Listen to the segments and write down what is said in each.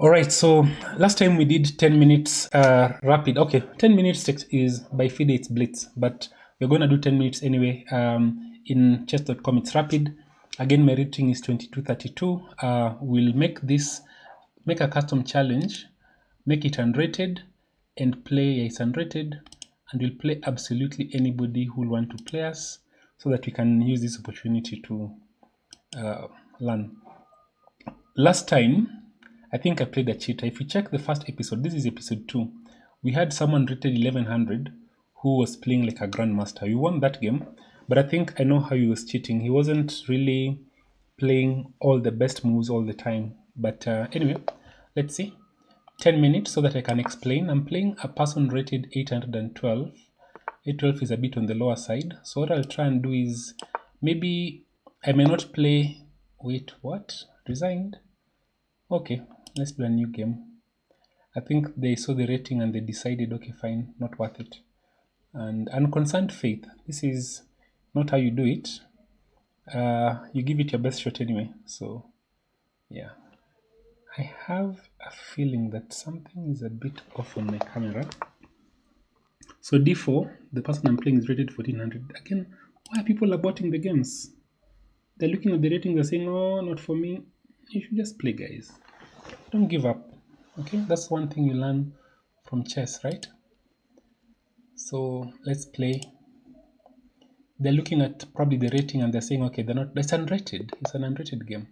All right, so last time we did 10 minutes rapid. Okay, 10 minutes is by FIDE, it's blitz, but we're going to do 10 minutes anyway. In chess.com, it's rapid. Again, my rating is 2232. We'll make a custom challenge, make it unrated, and play it's unrated, and we'll play absolutely anybody who will want to play us so that we can use this opportunity to learn. Last time, I think I played a cheater. If you check the first episode, this is episode 2, we had someone rated 1100 who was playing like a grandmaster. We won that game, but I think I know how he was cheating. He wasn't really playing all the best moves all the time. But anyway, let's see. 10 minutes so that I can explain. I'm playing a person rated 812. 812 is a bit on the lower side. So what I'll try and do is maybe I may not play. Wait, what? Resigned? Okay, let's do a new game. I think they saw the rating and they decided, okay, fine, not worth it. And unconcerned faith, this is not how you do it. You give it your best shot anyway. So, yeah. I have a feeling that something is a bit off on my camera. So D4, the person I'm playing is rated 1400. Again, why are people aborting the games? They're looking at the rating, they're saying, oh, not for me. You should just play, guys. Don't give up. Okay, that's one thing you learn from chess, right? So let's play. They're looking at probably the rating and they're saying, okay, they're not. It's unrated. It's an unrated game.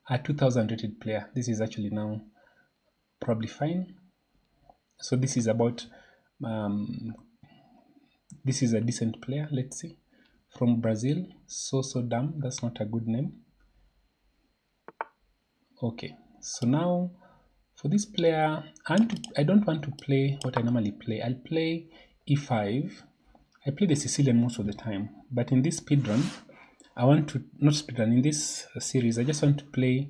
A 2000 rated player. This is actually now probably fine. So this is about. This is a decent player. Let's see, from Brazil. So damn. That's not a good name. Okay. So now for this player, I don't want to play what I normally play. I'll play e5. I play the Sicilian most of the time, but in this speedrun, I want to, not speedrun, in this series, I just want to play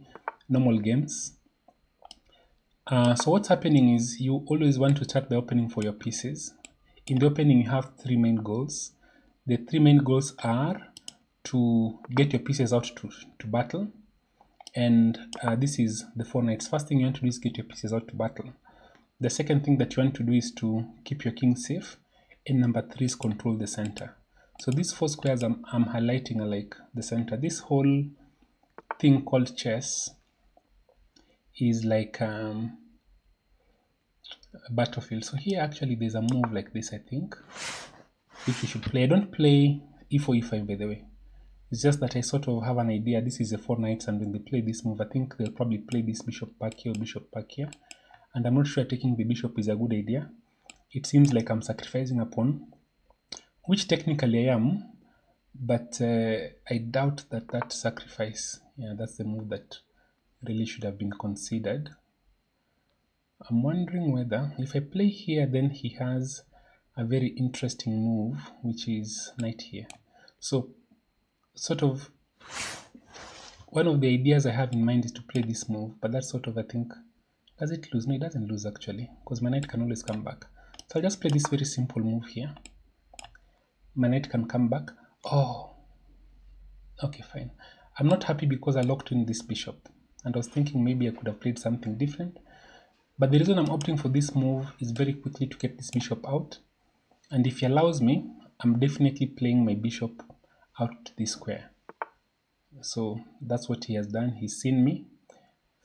normal games. So what's happening is you always want to start the opening for your pieces. In the opening, you have 3 main goals. The 3 main goals are to get your pieces out to battle, and this is the 4 knights. First thing you want to do is get your pieces out to battle. The second thing that you want to do is to keep your king safe, and number 3 is control the center. So these 4 squares I'm highlighting are like the center. This whole thing called chess is like a battlefield. So here actually there's a move like this, I think, which we should play. I don't play e4, e5 by the way. It's just that I sort of have an idea. This is a 4 knights, and when they play this move, I think they'll probably play this bishop back here or bishop back here. And I'm not sure taking the bishop is a good idea. It seems like I'm sacrificing a pawn, which technically I am, but I doubt that sacrifice. Yeah, that's the move that really should have been considered. I'm wondering whether if I play here, then he has a very interesting move, which is knight here. So sort of one of the ideas I have in mind is to play this move, but that's sort of, I think, does it lose? No, it doesn't lose actually, because my knight can always come back. So I'll just play this very simple move here. My knight can come back. Oh, okay, fine. I'm not happy because I locked in this bishop, and I was thinking maybe I could have played something different. But the reason I'm opting for this move is very quickly to get this bishop out. And if he allows me, I'm definitely playing my bishop out to this square. So that's what he has done. He's seen me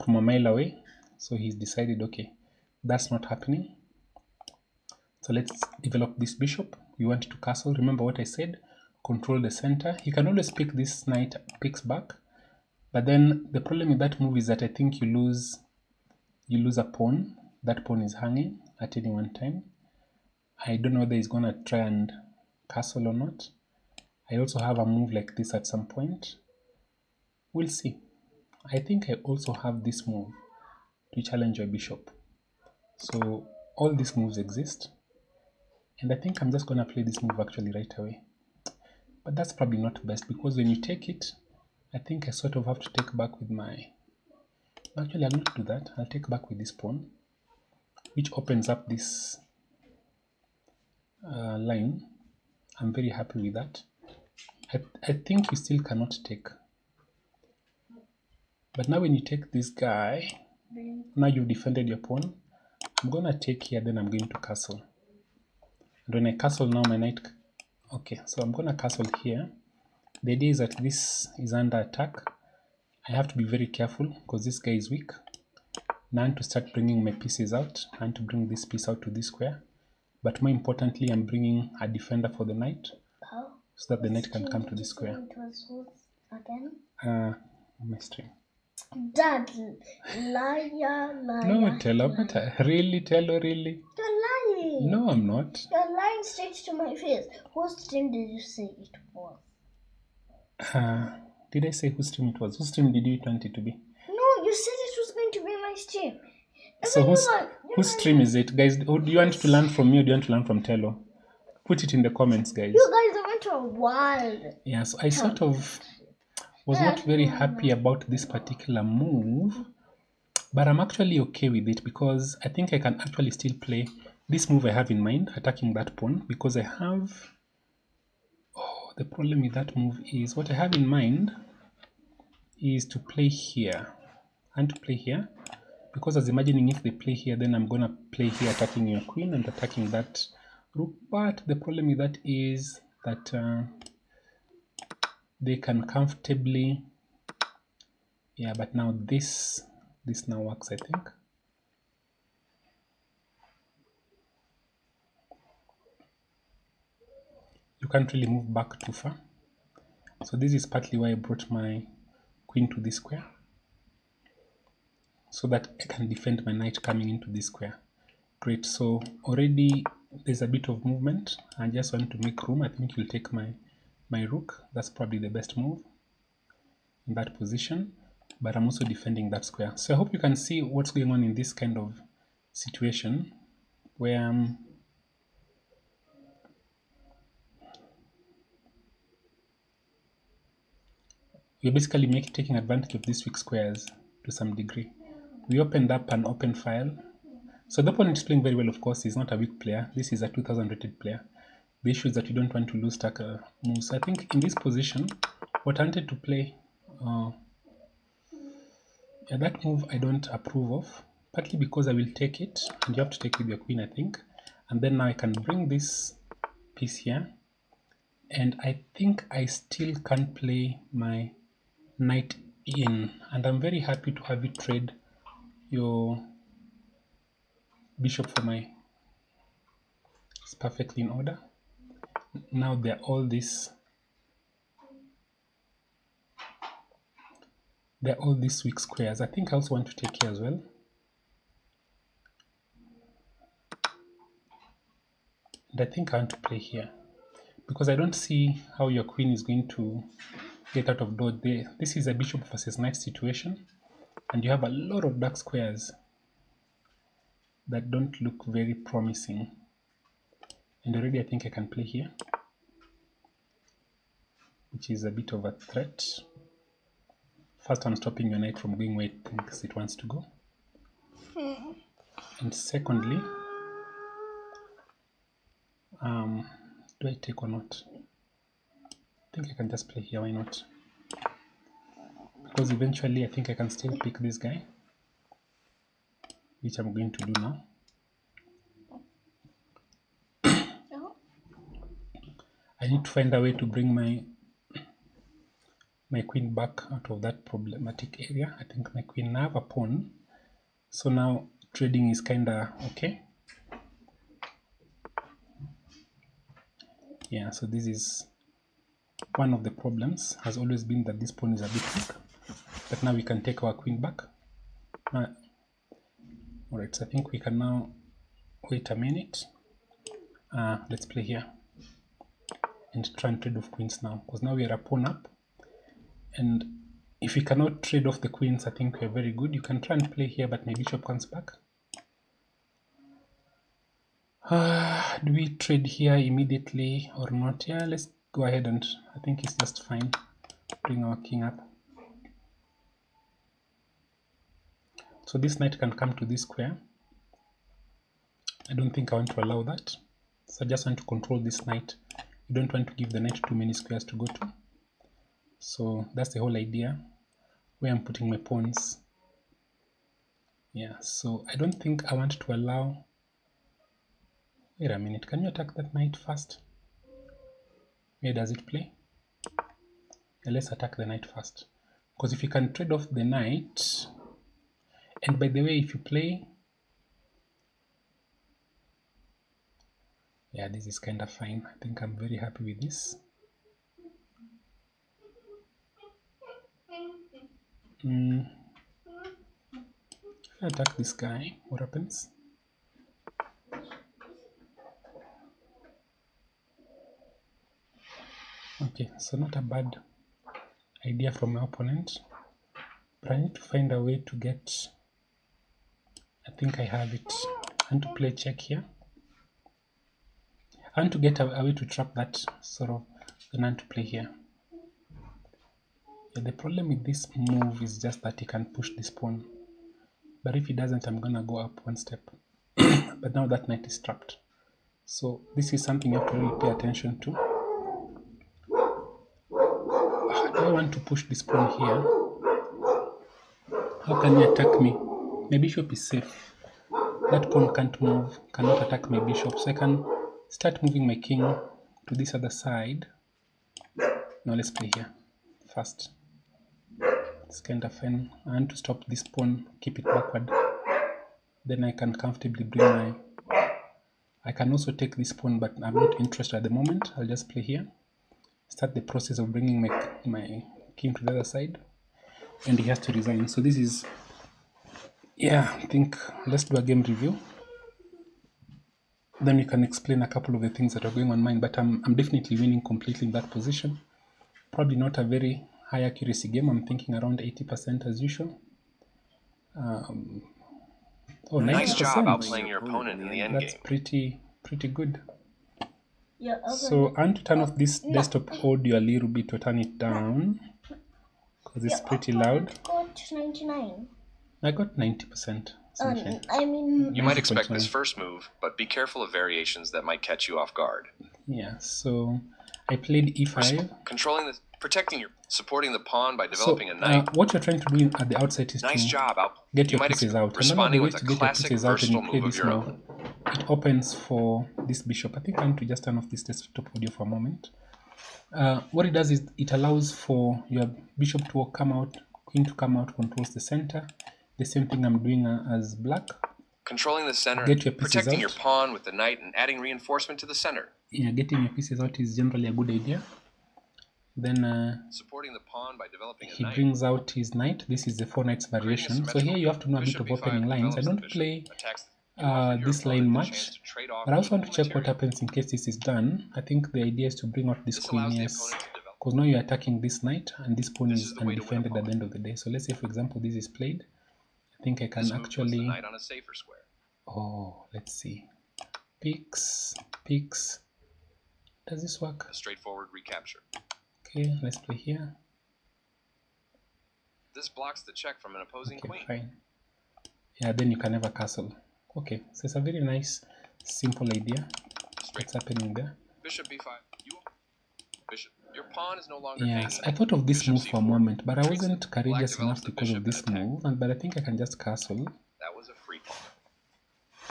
from a mile away. So he's decided, okay, that's not happening. So let's develop this bishop. We want to castle. Remember what I said? Control the center. He can always pick this knight, picks back. But then the problem with that move is that I think you lose a pawn. That pawn is hanging at any one time. I don't know whether he's gonna try and castle or not. I also have a move like this at some point. We'll see. I think I also have this move to challenge your bishop. So all these moves exist. And I think I'm just gonna play this move actually right away. But that's probably not best, because when you take it, I think I sort of have to take back with my... Actually, I'll not do that. I'll take back with this pawn, which opens up this line. I'm very happy with that. I think you still cannot take. But now when you take this guy, Now you've defended your pawn. I'm gonna take here, then I'm going to castle. And when I castle now, my knight. Okay, so I'm gonna castle here. The idea is that this is under attack. I have to be very careful because this guy is weak. Now I want to start bringing my pieces out. I want to bring this piece out to this square. But more importantly, I'm bringing a defender for the knight so that the knight can come to the square. My stream. Dad, liar. No, Tello, really, Tello, really? You're lying. No, I'm not. You're lying straight to my face. Whose stream did you say it was? Did I say whose stream it was? Whose stream did you want it to be? No, you said it was going to be my stream. So whose stream is it? Guys, do you want to learn from me or do you want to learn from Tello? Put it in the comments, guys. You guys went to a wild. Yeah, so I sort of was not very happy about this particular move, but I'm actually okay with it because I think I can actually still play this move I have in mind, attacking that pawn, because I have... Oh, the problem with that move is what I have in mind is to play here and to play here, because I was imagining if they play here, then I'm gonna play here attacking your queen and attacking that rook. But the problem with that is that they can comfortably, yeah, but now this now works, I think. You can't really move back too far. So this is partly why I brought my queen to this square, so that I can defend my knight coming into this square. Great, so already there's a bit of movement. I just want to make room. I think you'll take my rook. That's probably the best move in that position, but I'm also defending that square. So I hope you can see what's going on in this kind of situation where we're basically taking advantage of these weak squares to some degree. We opened up an open file. So the opponent is playing very well, of course. He's not a weak player. This is a 2000 rated player. The issue is that you don't want to lose stack moves. I think in this position, what I wanted to play, yeah, that move I don't approve of, partly because I will take it, and you have to take with your queen, I think. And then now I can bring this piece here, and I think I still can play my knight in, and I'm very happy to have you trade your bishop for my... It's perfectly in order. Now there are all these weak squares. I think I also want to take here as well. And I think I want to play here because I don't see how your queen is going to get out of dodge there. This is a bishop versus knight situation, and you have a lot of dark squares that don't look very promising. And already I think I can play here, which is a bit of a threat. First, I'm stopping your knight from going where it thinks it wants to go. And secondly, do I take or not? I think I can just play here, why not? Because eventually I think I can still pick this guy, which I'm going to do now. I need to find a way to bring my queen back out of that problematic area. I think my queen, I have a pawn, so now trading is kinda okay. Yeah, so this is one of the problems, has always been that this pawn is a bit weak, but now we can take our queen back. Alright, so I think we can now wait a minute. Let's play here and try and trade off queens now, because now we are a pawn up, and if we cannot trade off the queens, I think we're very good. You can try and play here, but my bishop comes back. Do we trade here immediately or not? Yeah, let's go ahead, and I think it's just fine. Bring our king up. So this knight can come to this square. I don't think I want to allow that. So I just want to control this knight. You don't want to give the knight too many squares to go to. So that's the whole idea, where I'm putting my pawns. Yeah, so I don't think I want to allow... Wait a minute, can you attack that knight first? Where does it play? Yeah, let's attack the knight first. Because if you can trade off the knight... And by the way, if you play... Yeah, this is kind of fine. I think I'm very happy with this. If I attack this guy, what happens? Okay, so not a bad idea from my opponent. But I need to find a way to get... I think I have it. I want to play check here. I want to get a way to trap that sort of... Then I want to play here. Yeah, the problem with this move is just that he can push this pawn. But if he doesn't, I'm gonna go up one step. But now that knight is trapped. So this is something you have to really pay attention to. Do I want to push this pawn here? How can he attack me? My bishop is safe. That pawn can't move, cannot attack my bishop. So I can start moving my king to this other side. Now let's play here first. It's kind of fun. I want to stop this pawn, keep it backward. Then I can comfortably bring my... I can also take this pawn, but I'm not interested at the moment. I'll just play here. Start the process of bringing my king to the other side. And he has to resign. So this is... Yeah, I think let's do a game review. Then we can explain a couple of the things that are going on mine. But I'm definitely winning completely in that position. Probably not a very high accuracy game. I'm thinking around 80% as usual. Oh, Nice 90%. job outplaying your opponent in the endgame. That's pretty good. Yeah, So I want to turn off this desktop audio a little bit, or turn it down because it's pretty loud. Got 99. I got 90%. Something. I mean, You might expect 90.9. this first move, but be careful of variations that might catch you off guard. Yeah. So I played e5. Protecting your, supporting the pawn by So developing a knight. what you're trying to do at the outset is Nice to job. get You your might pieces out. And one of the responding ways with to a get your classic pieces out and you versatile play move of this your move, own. it opens for this bishop. I think I want to just turn off this desktop audio for a moment. What it does is it allows for your bishop to come out, queen to come out, controls the center. The same thing I'm doing as black. Controlling the center, Get your pieces protecting out. your pawn with the knight, and adding reinforcement to the center. Yeah, getting your pieces out is generally a good idea. Then Supporting the pawn by developing a he knight. brings out his knight. This is the 4 knights variation. So here you have to know a bit of opening lines. I don't play this line much, but I also want to check what happens in case this is done. I think the idea is to bring out this queen, yes, because now you're attacking this knight and this pawn is undefended at the end of the day. So let's say, for example, this is played. I think I can actually... Knight on a safer square. Oh, let's see. Picks. Does this work? A straightforward recapture. Okay, let's play here. This blocks the check from an opposing Okay, queen. fine. Yeah, then you can have a castle. Okay, so it's a very nice, simple idea. What's happening there? Bishop b5. Bishop. Your pawn is no longer Yes, hanging. I thought of this Bishop move for a c4. moment, but I Treats wasn't it. Black courageous develops enough the because of bishop this and attack. move, but I think I can just castle. That was a free pawn.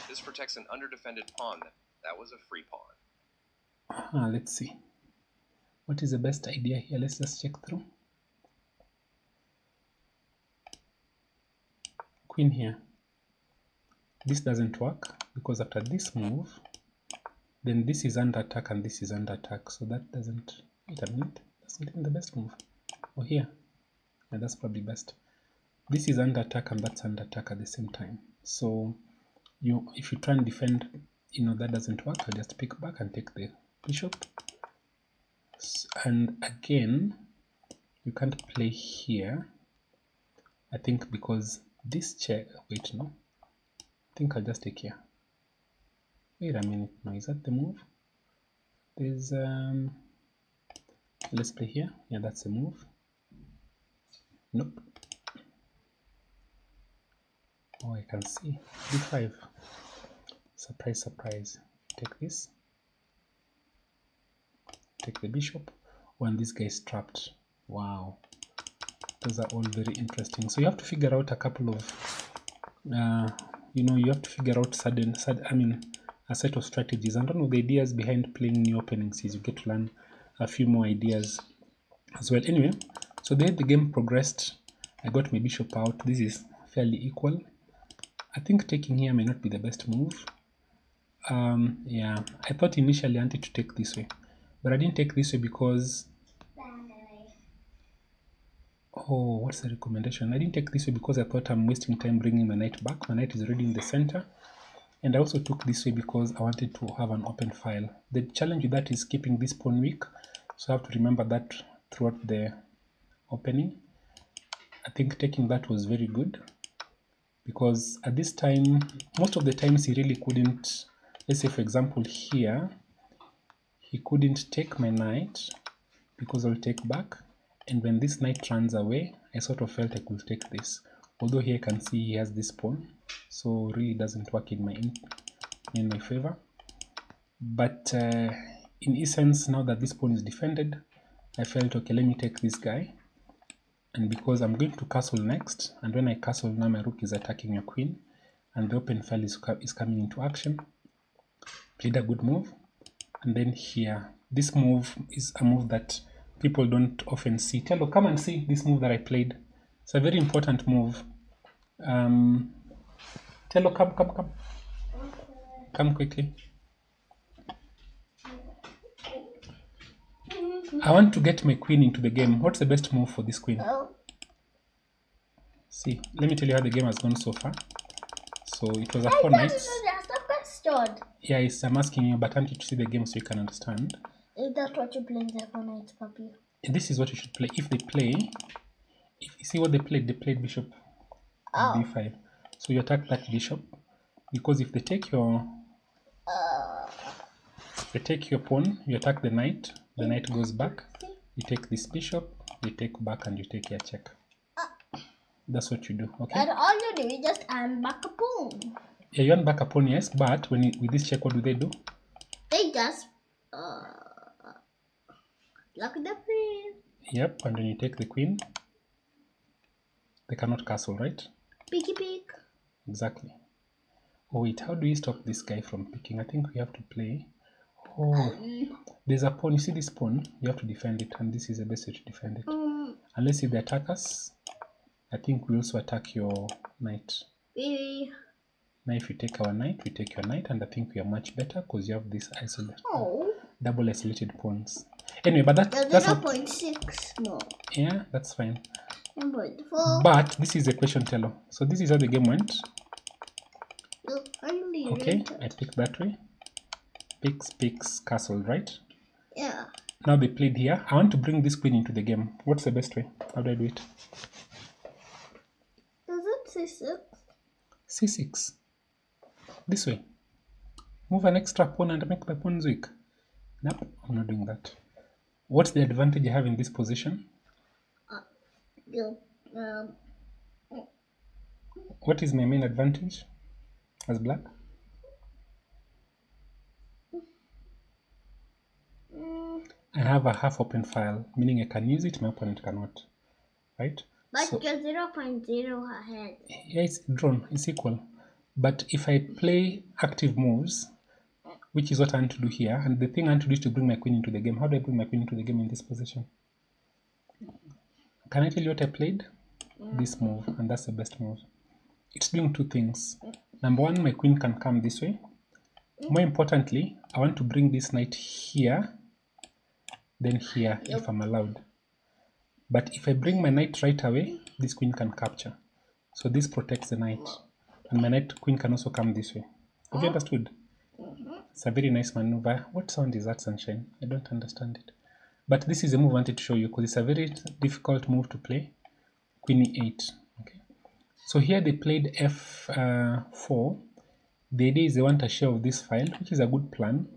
This protects an underdefended pawn. That was a free pawn. Let's see. What is the best idea here? Let's just check through. Queen here. This doesn't work because after this move, then this is under attack and this is under attack. So that doesn't... Wait a minute. That's not even the best move. Oh, here. Yeah, that's probably best. This is under attack and that's under attack at the same time. So if you try and defend, that doesn't work. I'll just pick back and take the bishop. And again, you can't play here. I think because this check... Wait, no. I think I'll just take here. Wait a minute. No, is that the move? There's... Let's play here. Yeah, that's the move. Nope. Oh, I can see. d5. Surprise, surprise. Take this. Take the bishop. Oh, and this guy is trapped. Wow. Those are all very interesting. So you have to figure out a couple of you know, you have to figure out a set of strategies. And one of the ideas behind playing new openings is you get to learn a few more ideas as well. Anyway, so the game progressed. I got my bishop out. This is fairly equal. I think taking here may not be the best move. Yeah, I thought initially I wanted to take this way, but I didn't take this way because, oh, what's the recommendation? I didn't take this way because I thought I'm wasting time bringing my knight back. My knight is already in the center. And I also took this way because I wanted to have an open file. The challenge with that is keeping this pawn weak, so I have to remember that throughout the opening. I think taking that was very good, because at this time, most of the times he really couldn't, let's say for example here, he couldn't take my knight because I'll take back, and when this knight runs away, I sort of felt I could take this. Although here I can see he has this pawn, so really doesn't work in my favor. But in essence, now that this pawn is defended, I felt, okay, let me take this guy. And because I'm going to castle next, and when I castle now my rook is attacking your queen, and the open file is coming into action, played a good move. And then here, this move is a move that people don't often see. Tello, come and see this move that I played. It's a very important move. Tello, come. Come quickly. I want to get my queen into the game. What's the best move for this queen? Oh. See, let me tell you how the game has gone so far. So it was a I 4 thought knights. you asked a question. Yeah, I'm asking you, but I want you to see the game so you can understand. Is that what you played there for night, Papi? And this is what you should play. If they play, if you see what they played bishop b5. So you attack that bishop, because if they take your pawn, you attack the knight goes back, you take this bishop, you take back, and you take your check. That's what you do, okay? And all you do is just unback a pawn. Yeah, you unback a pawn, yes, but with this check, what do? They just lock the queen. Yep, and then you take the queen. They cannot castle, right? Picky pick. Exactly. Oh wait, how do we stop this guy from picking? I think we have to play. Oh, there's a pawn. You see this pawn? You have to defend it, and this is the best way to defend it. Unless if they attack us, I think we also attack your knight. Now if you take our knight, we take your knight, and I think we are much better because you have this double isolated pawns. Anyway, but that's 0.6 more. Yeah, that's fine. 1.4. But this is the question, Tello. So this is how the game went. Okay, I picked that way. Picks, castle, right? Yeah. Now they played here. I want to bring this queen into the game. What's the best way? How do I do it? Does it C6? C6. This way. Move an extra pawn and make my pawns weak. Nope, I'm not doing that. What's the advantage I have in this position? What is my main advantage as black? I have a half open file, meaning I can use it, my opponent cannot, right? But So, you're 0.0 ahead. yeah, it's drawn, it's equal. But if I play active moves, which is what I want to do here, and the thing I want to do is to bring my queen into the game. How do I bring my queen into the game in this position? Can I tell you what I played? This move, and that's the best move. It's doing two things. Number one, my queen can come this way. More importantly, I want to bring this knight here, then here, if I'm allowed. But if I bring my knight right away, this queen can capture. So this protects the knight. And my queen can also come this way. Have you understood? It's a very nice maneuver. What sound is that, Sunshine? I don't understand it. But this is a move I wanted to show you because it's a very difficult move to play. Queen e8. Okay. So here they played f4. The idea is they want a share of this file, which is a good plan.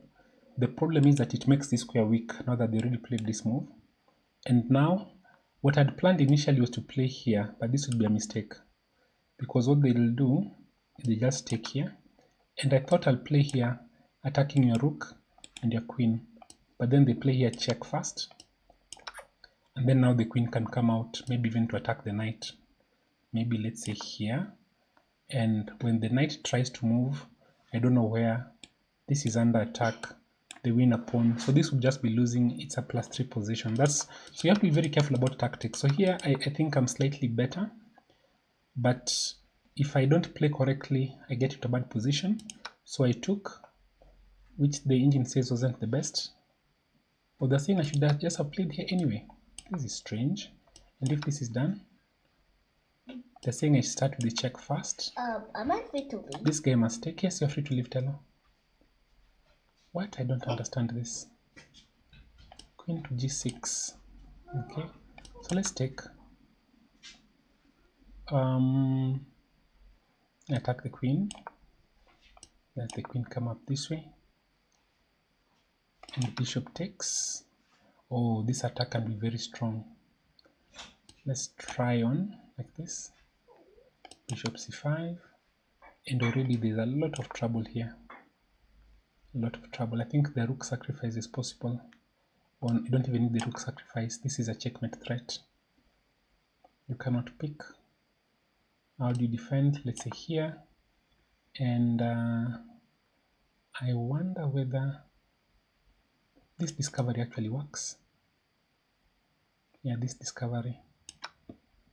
The problem is that it makes this square weak now that they already played this move. And now, what I'd planned initially was to play here, but this would be a mistake. Because what they'll do is they just take here. And I thought I'll play here, attacking your rook and your queen. But then they play here check first. And then now the queen can come out, maybe even to attack the knight. Maybe let's say here. and when the knight tries to move, I don't know where. This is under attack. They win a pawn, so this would just be losing. It's a +3 position. So you have to be very careful about tactics. So here I think I'm slightly better, but if I don't play correctly, I get into a bad position. So I took, which the engine says wasn't the best. Well, they're saying I should just have played here anyway. This is strange. And if this is done, they're saying I should start with the check first. Am I free to leave? This guy must take. Yes, you're free to leave, Tello. What? I don't understand this. Queen to g6. Okay, so let's take. Attack the queen. Let the queen come up this way. And bishop takes. Oh, this attack can be very strong. Let's try on like this. Bishop c5. And already there's a lot of trouble here. A lot of trouble. I think the rook sacrifice is possible. Or you don't even need the rook sacrifice. This is a checkmate threat. You cannot pick. How do you defend? Let's say here. And I wonder whether this discovery actually works. Yeah, this discovery.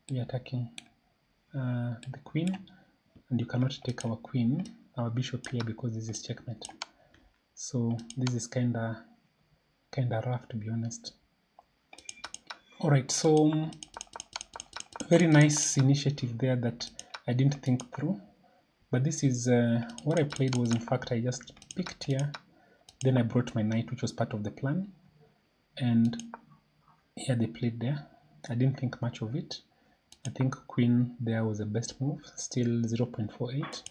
We are attacking the queen, and you cannot take our queen, our bishop here, because this is checkmate. So this is kinda rough, to be honest. All right, so very nice initiative there that I didn't think through. But this is what I played was, in fact, I just picked here, then I brought my knight, which was part of the plan, and here they played there. I didn't think much of it. I think queen there was the best move, still 0.48,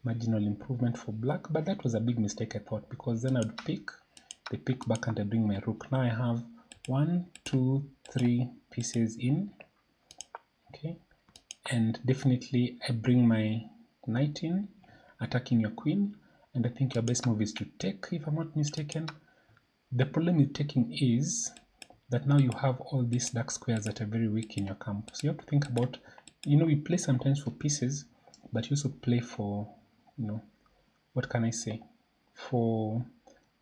marginal improvement for black, but that was a big mistake, I thought, because then I would pick, they pick back and I bring my rook. Now I have 1, 2, 3 pieces in, okay, and definitely I bring my knight in, attacking your queen, and I think your best move is to take, if I'm not mistaken. The problem with taking is that now you have all these dark squares that are very weak in your camp. So you have to think about, we play sometimes for pieces, but you also play for, what can I say, for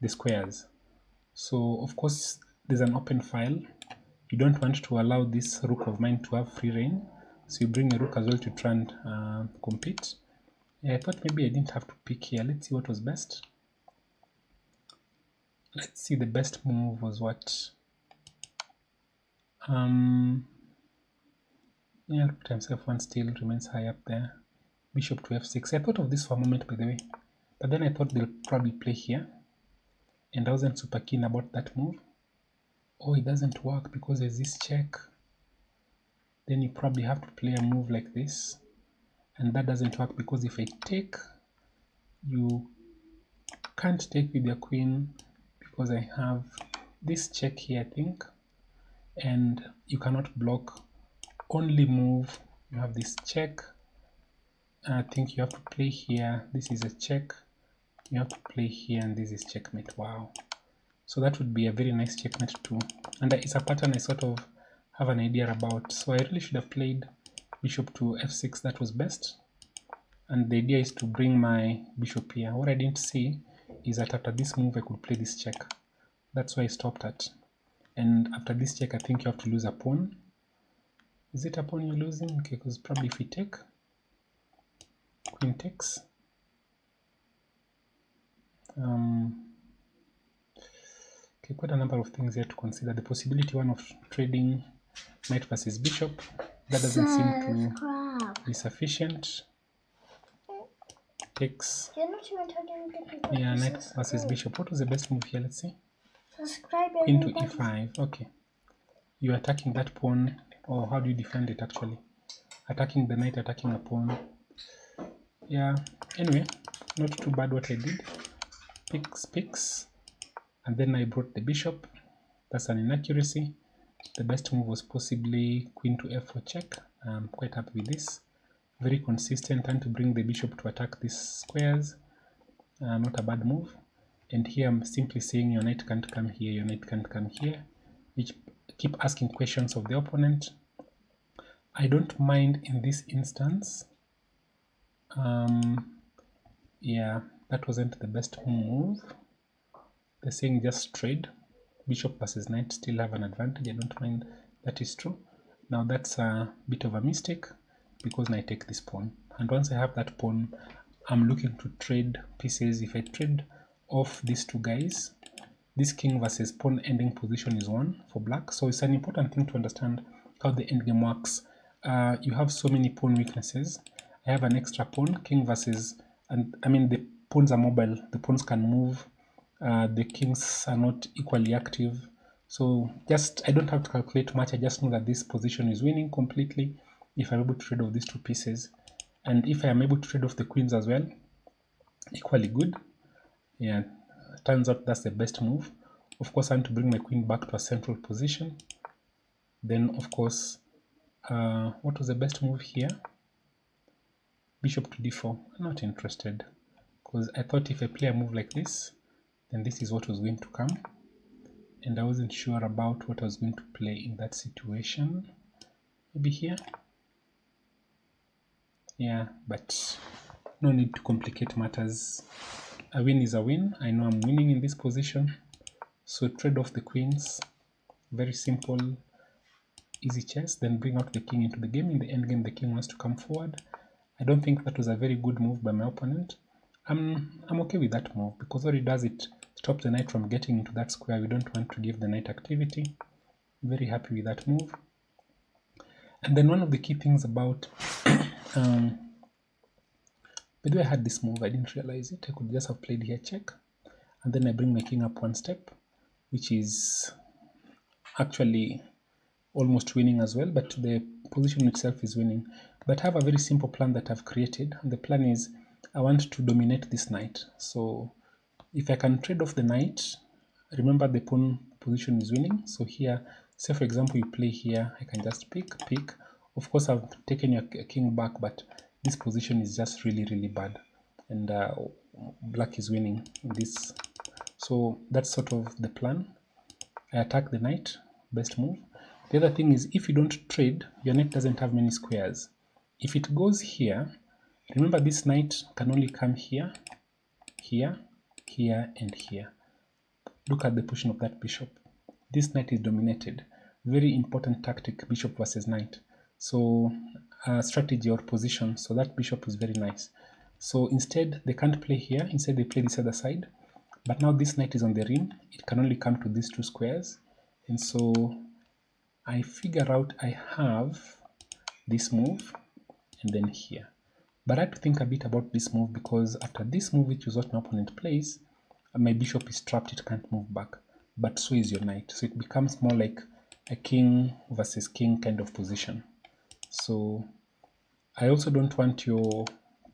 the squares. So of course there's an open file. You don't want to allow this rook of mine to have free reign, so you bring a rook as well to try and compete. Yeah, I thought maybe I didn't have to pick here. Let's see what was best. Let's see, the best move was what? Yeah, rook times f1 still remains high up there. Bishop to f6. I thought of this for a moment, by the way, but then I thought they'll probably play here, and I wasn't super keen about that move. Oh, it doesn't work because there's this check. Then you probably have to play a move like this, and that doesn't work because if I take, you can't take with your queen because I have this check here, I think, and you cannot block. Only move, you have this check. I think you have to play here. This is a check. You have to play here, and this is checkmate. Wow. So that would be a very nice checkmate too. And it's a pattern I sort of have an idea about. So I really should have played bishop to f6. That was best. And the idea is to bring my bishop here. What I didn't see is that after this move I could play this check. That's why I stopped at. And after this check I think you have to lose a pawn. Is it a pawn you're losing? Okay, because probably if we take, queen takes. Okay, quite a number of things here to consider. The possibility one of trading knight versus bishop. That doesn't seem to be sufficient. Takes. You're not even talking to people. Yeah, knight versus bishop. What was the best move here? Let's see. Subscribe Queen to everybody. e5. Okay. You're attacking that pawn. Or how do you defend it actually? Attacking the knight, attacking a pawn. Yeah. Anyway, not too bad what I did. Picks. And then I brought the bishop. That's an inaccuracy. The best move was possibly queen to f4 check. I'm quite happy with this. Very consistent, and to bring the bishop to attack these squares. Not a bad move. And here I'm simply saying your knight can't come here, your knight can't come here, which keep asking questions of the opponent. I don't mind in this instance Yeah, that wasn't the best move. They're saying just trade. Bishop versus knight still have an advantage. I don't mind. That is true. Now that's a bit of a mistake because I take this pawn. And once I have that pawn, I'm looking to trade pieces. If I trade off these two guys, this king versus pawn ending position is 1 for black. So it's an important thing to understand how the endgame works. You have so many pawn weaknesses. I have an extra pawn, king versus, and I mean the pawns are mobile. The pawns can move. The kings are not equally active. So just, I don't have to calculate much. I just know that this position is winning completely if I'm able to trade off these two pieces. And if I am able to trade off the queens as well, equally good. Yeah, turns out that's the best move. Of course, I want to bring my queen back to a central position. Then, of course, what was the best move here? Bishop to d4. I'm not interested because I thought if I play a move like this, then this is what was going to come. And I wasn't sure about what I was going to play in that situation. Maybe here. Yeah, but no need to complicate matters. A win is a win. I know I'm winning in this position. So trade off the queens. Very simple, easy chess. Then bring out the king into the game. In the end game, the king wants to come forward. I don't think that was a very good move by my opponent. I'm okay with that move because what it does, it stops the knight from getting into that square. We don't want to give the knight activity. Very happy with that move. And then one of the key things about by the way, I had this move, I didn't realize it. I could just have played here check, and then I bring my king up one step, which is actually almost winning as well, but the position itself is winning. But I have a very simple plan that I've created, and the plan is I want to dominate this knight. So if I can trade off the knight, remember the pawn position is winning. So here, say for example you play here, I can just pick. Of course I've taken your king back, but this position is just really bad, and black is winning in this. So that's sort of the plan. I attack the knight, best move. The other thing is, if you don't trade, your knight doesn't have many squares. If it goes here, remember this knight can only come here, here, here, and here. Look at the position of that bishop. This knight is dominated. Very important tactic, bishop versus knight. So strategy or position. So that bishop is very nice. So instead, they can't play here. Instead, they play this other side. But now this knight is on the rim. It can only come to these two squares. And so I figure out I have this move and then here. But I have to think a bit about this move because after this move, which is what my opponent plays, my bishop is trapped, it can't move back. But so is your knight. So it becomes more like a king versus king kind of position. So I also don't want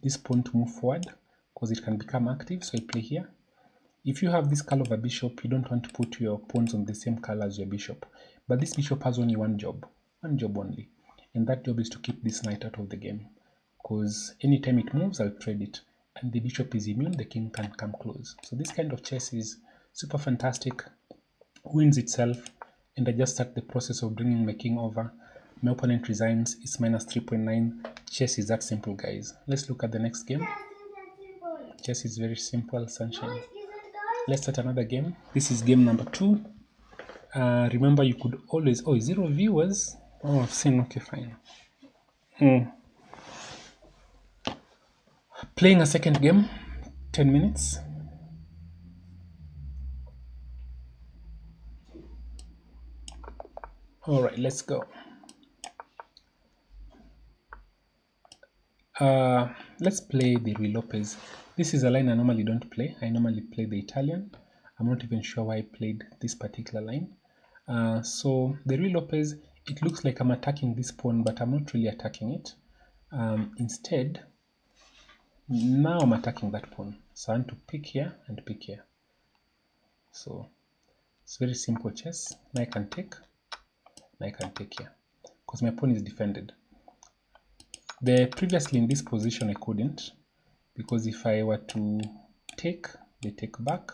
this pawn to move forward because it can become active. So I play here. If you have this color of a bishop, you don't want to put your pawns on the same color as your bishop. But this bishop has only one job only. And that job is to keep this knight out of the game. Because anytime it moves, I'll trade it. And the bishop is immune, the king can't come close. So this kind of chess is super fantastic, wins itself, and I just start the process of bringing my king over. My opponent resigns, it's minus 3.9. Chess is that simple, guys. Let's look at the next game. Chess is very simple, sunshine. Let's start another game. This is game number 2. Remember, you could always... Oh, 0 viewers? Oh, I've seen. Okay, fine. Playing a second game, 10 minutes. All right, let's go. Let's play the Ruy Lopez. This is a line I normally don't play. I normally play the Italian. I'm not even sure why I played this particular line. So the Ruy Lopez, it looks like I'm attacking this pawn, but I'm not really attacking it. Instead, now I'm attacking that pawn. So I want to pick here and pick here. So it's very simple chess. Now I can take, now I can take here because my pawn is defended. Previously in this position I couldn't, because if I were to take, they take back,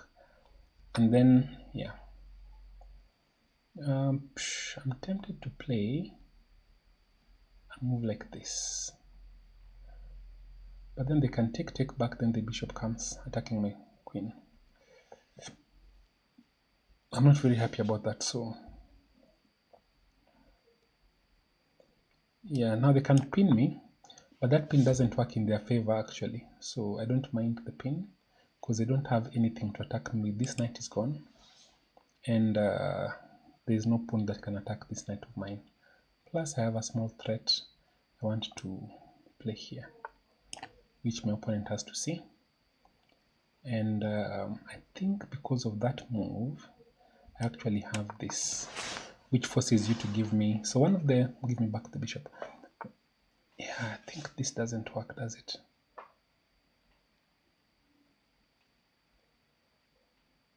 and then yeah. I'm tempted to play a move like this. But then they can take back, then the bishop comes attacking my queen. I'm not very happy about that, so yeah, now they can pin me, but that pin doesn't work in their favor actually. So I don't mind the pin because they don't have anything to attack me. This knight is gone, and there's no pawn that can attack this knight of mine. Plus I have a small threat I want to play here, which my opponent has to see. And I think because of that move, I actually have this, which forces you to give me, so one of the, give me back the bishop. Yeah, I think this doesn't work, does it?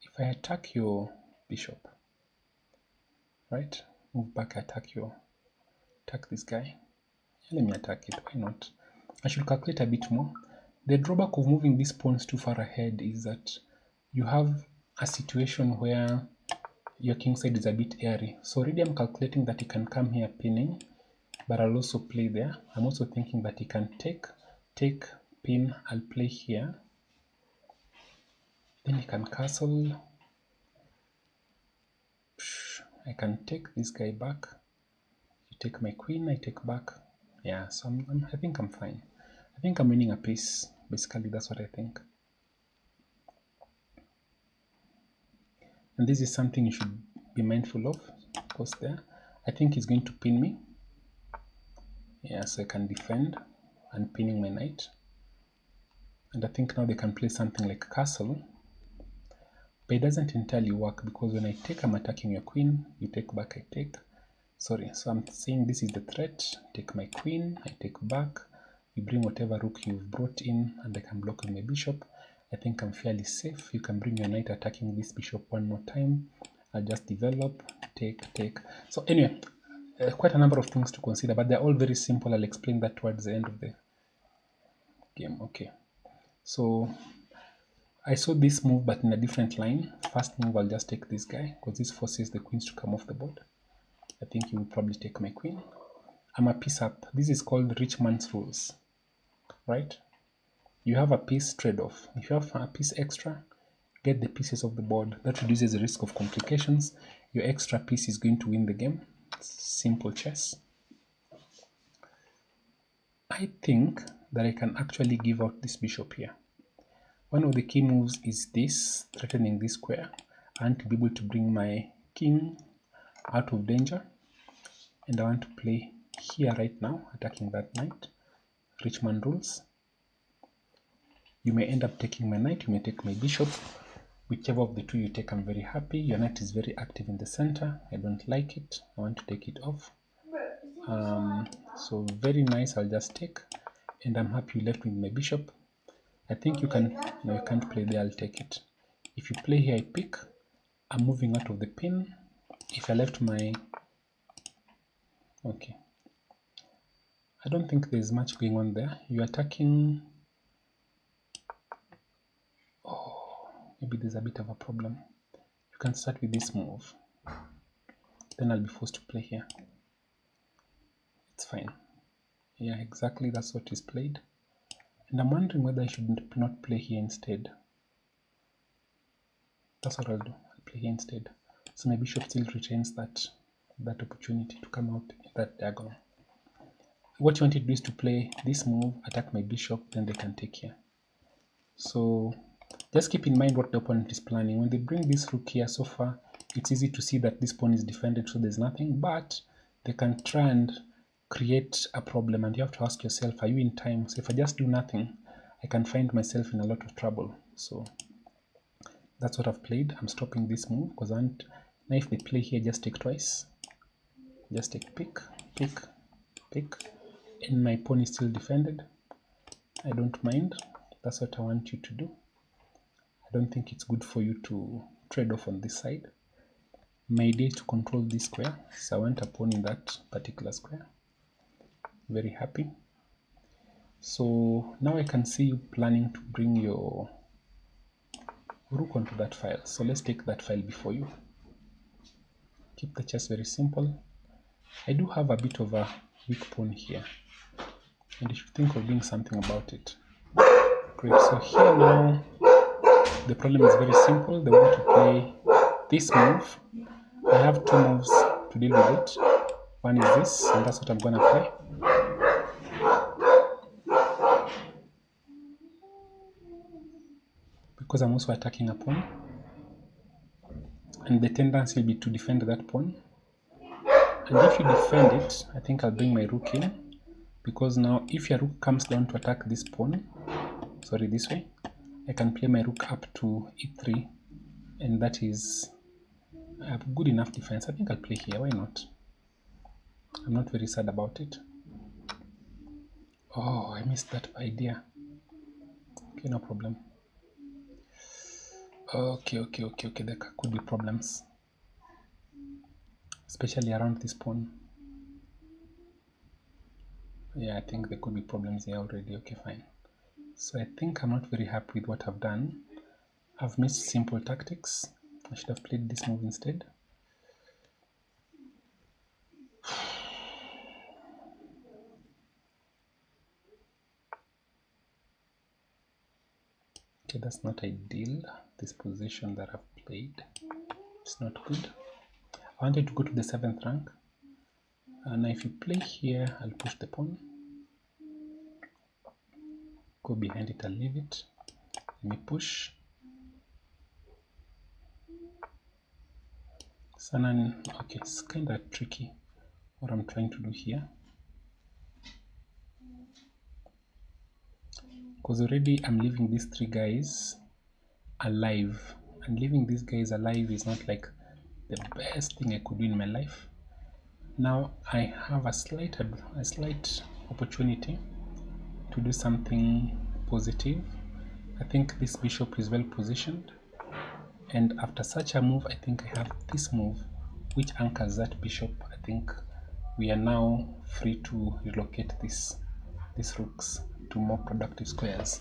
If I attack your bishop, right, move back, attack this guy. Let me attack it, why not? I should calculate a bit more. The drawback of moving these pawns too far ahead is that you have a situation where your king side is a bit airy. So already I'm calculating that he can come here pinning, but I'll also play there. I'm also thinking that he can take, pin, I'll play here. Then he can castle. I can take this guy back. You take my queen, I take back. Yeah, so I think I'm fine. I think I'm winning a piece. Basically, that's what I think. And this is something you should be mindful of course there. I think he's going to pin me. Yeah, so I can defend and pinning my knight. And I think now they can play something like castle. But it doesn't entirely work because when I take, I'm attacking your queen. You take back, I take. Sorry, so I'm saying this is the threat. Take my queen, I take back. You bring whatever rook you've brought in, and I can block with my bishop. I think I'm fairly safe. You can bring your knight attacking this bishop one more time. I'll just develop, take. So anyway, quite a number of things to consider, but they're all very simple. I'll explain that towards the end of the game. Okay, so I saw this move but in a different line. First move, I'll just take this guy because this forces the queens to come off the board. I think you will probably take my queen. I'm a piece up. This is called rich man's rules, right? You have a piece trade-off. If you have a piece extra, get the pieces off the board. That reduces the risk of complications. Your extra piece is going to win the game. It's simple chess. I think that I can actually give out this bishop here. One of the key moves is this, threatening this square, and to be able to bring my king out of danger. And I want to play here right now, attacking that knight. Rich man rules. You may end up taking my knight, you may take my bishop. Whichever of the two you take, I'm very happy. Your knight is very active in the center. I don't like it. I want to take it off. So very nice, I'll just take. And I'm happy you left with my bishop. I think you can, no, you can't play there, I'll take it. If you play here, I pick. I'm moving out of the pin. If I left my, okay. I don't think there's much going on there. You're attacking, oh, maybe there's a bit of a problem. You can start with this move. Then I'll be forced to play here. It's fine. Yeah, exactly, that's what is played. And I'm wondering whether I should not play here instead. That's what I'll do. I'll play here instead. So my bishop still retains that opportunity to come out in that diagonal. What you want to do is to play this move, attack my bishop, then they can take here. So just keep in mind what the opponent is planning. When they bring this rook here, so far it's easy to see that this pawn is defended, so there's nothing, but they can try and create a problem, and you have to ask yourself, are you in time? So if I just do nothing, I can find myself in a lot of trouble. So that's what I've played. I'm stopping this move because now if they play here, just take twice. Just take pick, and my pawn is still defended. I don't mind. That's what I want you to do. I don't think it's good for you to trade off on this side. My idea is to control this square, so I want a pawn in that particular square. Very happy. So now I can see you planning to bring your rook onto that file. So let's take that file before you. Keep the chess very simple. I do have a bit of a weak pawn here, and you should think of doing something about it. Great. So here now, the problem is very simple. They want to play this move. I have two moves to deal with it. One is this, and that's what I'm gonna play. Because I'm also attacking a pawn. And the tendency will be to defend that pawn. And if you defend it, I think I'll bring my rook in. Because now if your rook comes down to attack this pawn, sorry, this way, I can play my rook up to e3. And that is a good enough defense. I think I'll play here, why not? I'm not very sad about it. Oh, I missed that idea. Okay, no problem. Okay, there could be problems. Especially around this pawn. Yeah, I think there could be problems here already. Okay, fine. So I think I'm not very happy with what I've done. I've missed simple tactics. I should have played this move instead. Okay, that's not ideal. This position that I've played, it's not good. I wanted to go to the 7th rank. Now if you play here, I'll push the pawn. Go behind it, I'll leave it. Let me push. Okay, it's kind of tricky what I'm trying to do here. Because already I'm leaving these three guys alive. And leaving these guys alive is not like the best thing I could do in my life. Now I have a slight opportunity to do something positive. I think this bishop is well positioned, and after such a move, I think I have this move which anchors that bishop. I think we are now free to relocate these rooks to more productive squares.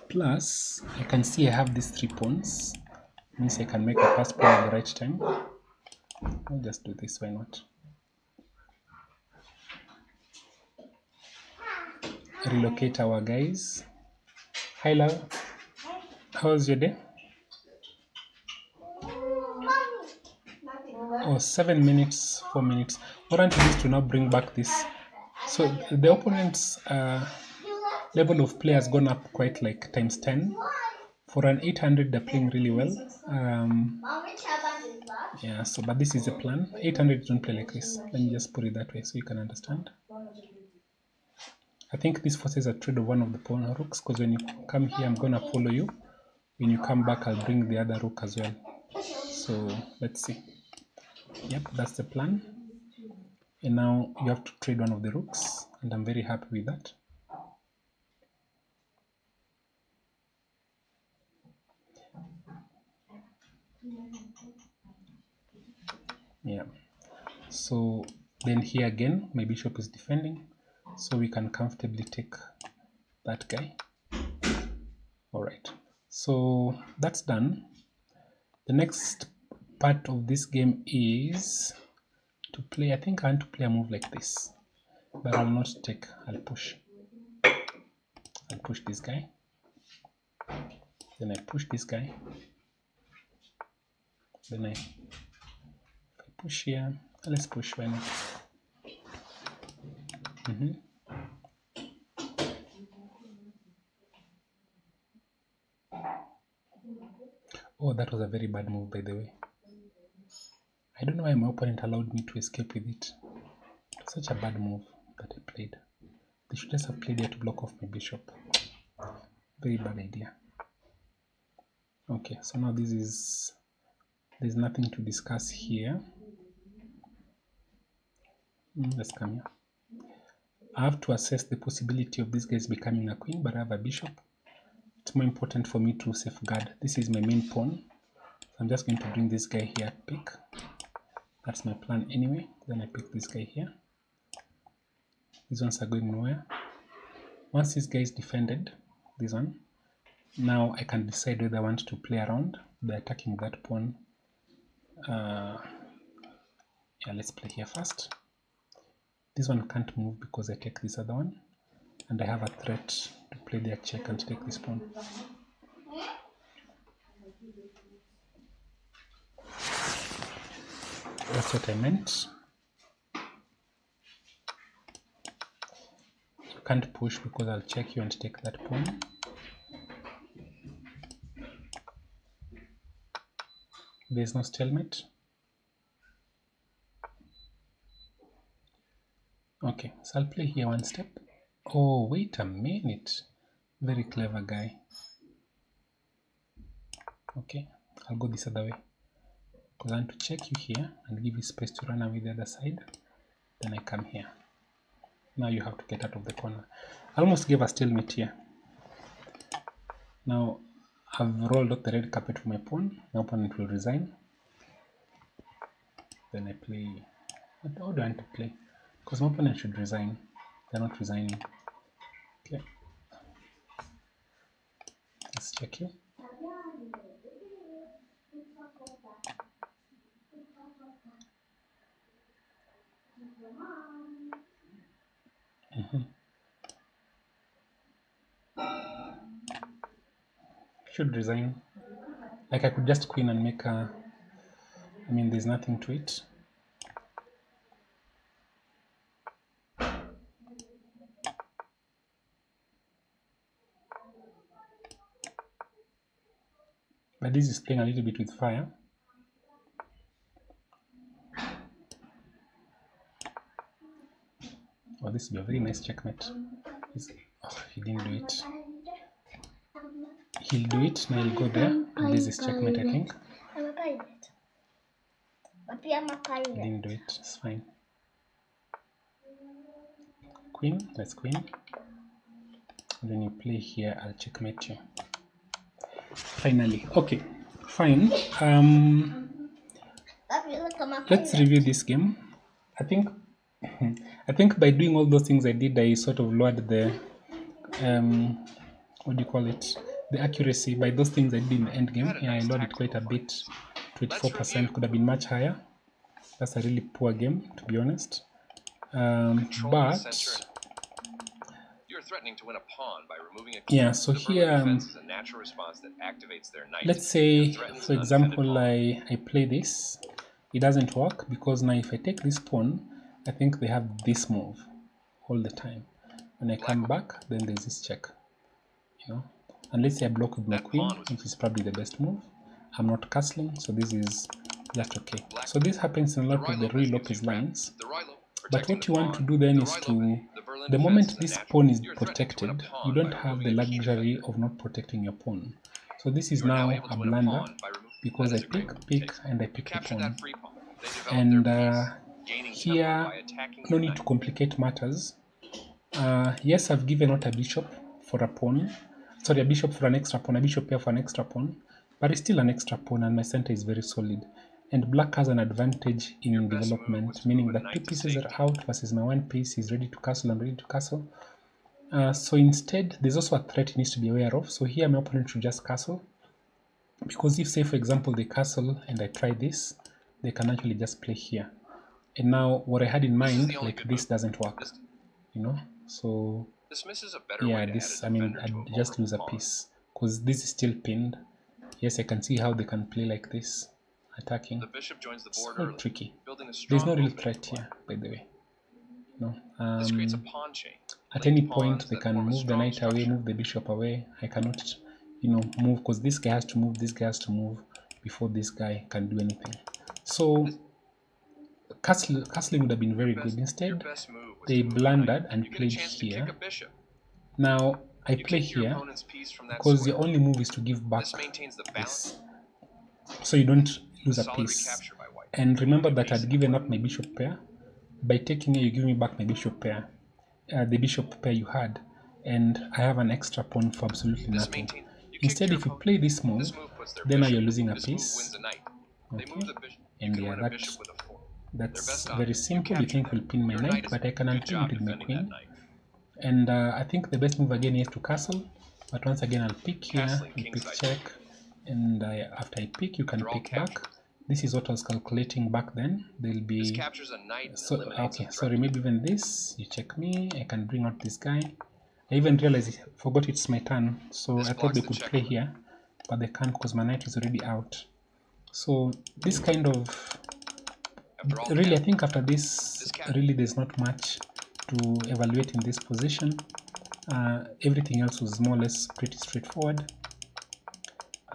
Plus, I can see I have these 3 pawns, means I can make a pass pawn at the right time. I'll just do this, why not? Relocate our guys. Hi love, how's your day? Oh, 7 minutes, 4 minutes. What I need is to now bring back this. So the opponent's level of play has gone up quite like times 10. For an 800, they're playing really well. Yeah, so but this is a plan. 800 don't play like this. Let me just put it that way so you can understand. I think this forces a trade of one of the pawn rooks, because when you come here, I'm gonna follow you. When you come back, I'll bring the other rook as well. So let's see. Yep, that's the plan. And now you have to trade one of the rooks, and I'm very happy with that. Yeah. So then here again, my bishop is defending, so we can comfortably take that guy. All right. So that's done. The next part of this game is to play. I think I want to play a move like this, but I'll not take. I'll push. I'll push this guy. Then I push this guy. Then I push here. Let's push. Why not? Oh, that was a very bad move, by the way. I don't know why my opponent allowed me to escape with it. Such a bad move that I played. They should just have played here to block off my bishop. Very bad idea. Okay, so now there's nothing to discuss here. Let's come here. I have to assess the possibility of this guy becoming a queen, but I have a bishop. It's more important for me to safeguard. This is my main pawn. So I'm just going to bring this guy here, pick. That's my plan anyway. Then I pick this guy here. These ones are going nowhere. Once this guy is defended, this one, now I can decide whether I want to play around by attacking that pawn. Yeah, let's play here first. This one can't move because I take this other one, and I have a threat to play play their check and take this pawn. That's what I meant. You can't push because I'll check you and take that pawn. There's no stalemate. Okay, so I'll play here one step. Oh, wait a minute. Very clever guy. Okay, I'll go this other way. Because I want to check you here and give you space to run away the other side. Then I come here. Now you have to get out of the corner. I almost gave a stalemate here. Now I've rolled out the red carpet for my pawn. My opponent will resign. Then I play. How do I want to play? Because my opponent should resign. They're not resigning. Okay. Let's check you. Should resign. Like I could just queen and make a. I mean, there's nothing to it. But this is playing a little bit with fire. Oh, this will be a very nice checkmate. Oh, he didn't do it. He'll do it. Now he'll go there. And this is checkmate, I think. I'm a pirate. But I'm a pirate. He didn't do it. It's fine. Queen. Let's queen. And then you play here. I'll checkmate you. Finally. Okay. Fine. Let's review this game. I think by doing all those things I did, I sort of lowered the what do you call it? The accuracy. By those things I did in the end game. Yeah, I lowered it quite a bit. 24% could have been much higher. That's a really poor game, to be honest. But you're threatening to win a pawn by removing a yeah, so here is a natural response that activates their knight. Let's say, for example, I play this. It doesn't work because now if I take this pawn, I think they have this move all the time. When I come back, then there's this check, you know. And let's say I block with my queen, which is probably the best move. I'm not castling, so this is just okay. So this happens in a lot of the Ruy Lopez lines. But what you want to do then is to, the moment this pawn is protected, you don't have the luxury of not protecting your pawn. So this is now a blunder because I pick, and I pick the pawn. And here, no need to complicate matters. Yes, I've given out a bishop for a pawn. Sorry, a bishop for an extra pawn, a bishop here for an extra pawn. But it's still an extra pawn and my center is very solid. And black has an advantage in development, meaning that 2 pieces are out versus my 1 piece is ready to castle and ready to castle. So instead, there's also a threat he needs to be aware of. So here my opponent should just castle. Because if, say, for example, they castle and I try this, they can actually just play here. And now what I had in mind, like this doesn't work, you know? So yeah, this, I mean, I'd just lose a piece because this is still pinned. Yes, I can see how they can play like this, attacking. It's quite tricky. There's no real threat here, by the way. No. At any point, they can move the knight away, move the bishop away. I cannot, you know, move because this guy has to move, this guy has to move before this guy can do anything. So castling would have been very good. Instead, they blundered and played here. Now, I play here because the only move is to give back this. So you don't lose a piece. And remember that I'd given up my bishop pair. By taking here, you give me back my bishop pair. The bishop pair you had. And I have an extra pawn for absolutely nothing. Instead, if you play this move, then now you're losing a piece. Okay. And yeah, that's very simple. You think will pin my knight, but I can unpin it with my queen. And I think the best move again is to castle. But once again, I'll pick here, you pick check. And after I pick, you can pick back. This is what I was calculating back then. There'll be... So, okay, sorry, maybe even this. You check me. I can bring out this guy. I even realized I forgot it's my turn, so This I thought blocks they the could check play move. here, but they can't because my knight is already out. So this kind of, After all, really I cap, think after this, this cap. really there's not much to evaluate in this position. Everything else was more or less pretty straightforward.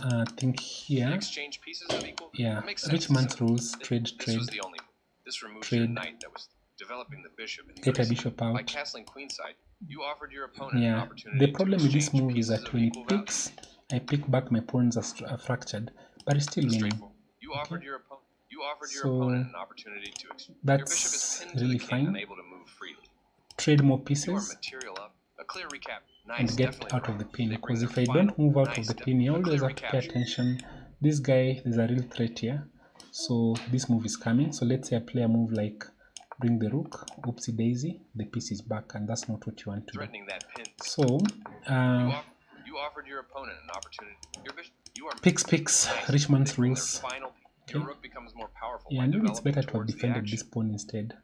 I think They here, exchange pieces of equal. yeah, That makes sense. rich man's rules, This trade, was the only move. This removes trade, your knight that was developing the bishop. And get a bishop by out. castling queenside, you offered your opponent an Yeah, opportunity the problem to with this exchange move is pieces that of when it equal value. picks, I pick back my pawns are fractured, but it's still winning. Straightforward. You offered your opponent. You offered your So opponent an opportunity to. Your bishop is that's pinned to really the king, fine. unable to move freely. Trade more You are pieces material up. A clear recap. Nice, and get definitely out of the pin, They bring because their if I final- don't move out nice, of the pin, you a always clear have to pay recapture. attention. This guy, there's a real threat here, so this move is coming. So let's say I play a move like bring the rook, oopsie daisy, the piece is back, and that's not what you want to do. Threatening that pin. So You offered your opponent an opportunity. Your bishop. You are picks, nice. rich man's They bring rules. their final. Okay. Your rook becomes more powerful. Yeah, by maybe it's developing better to have towards the defended this action. pawn instead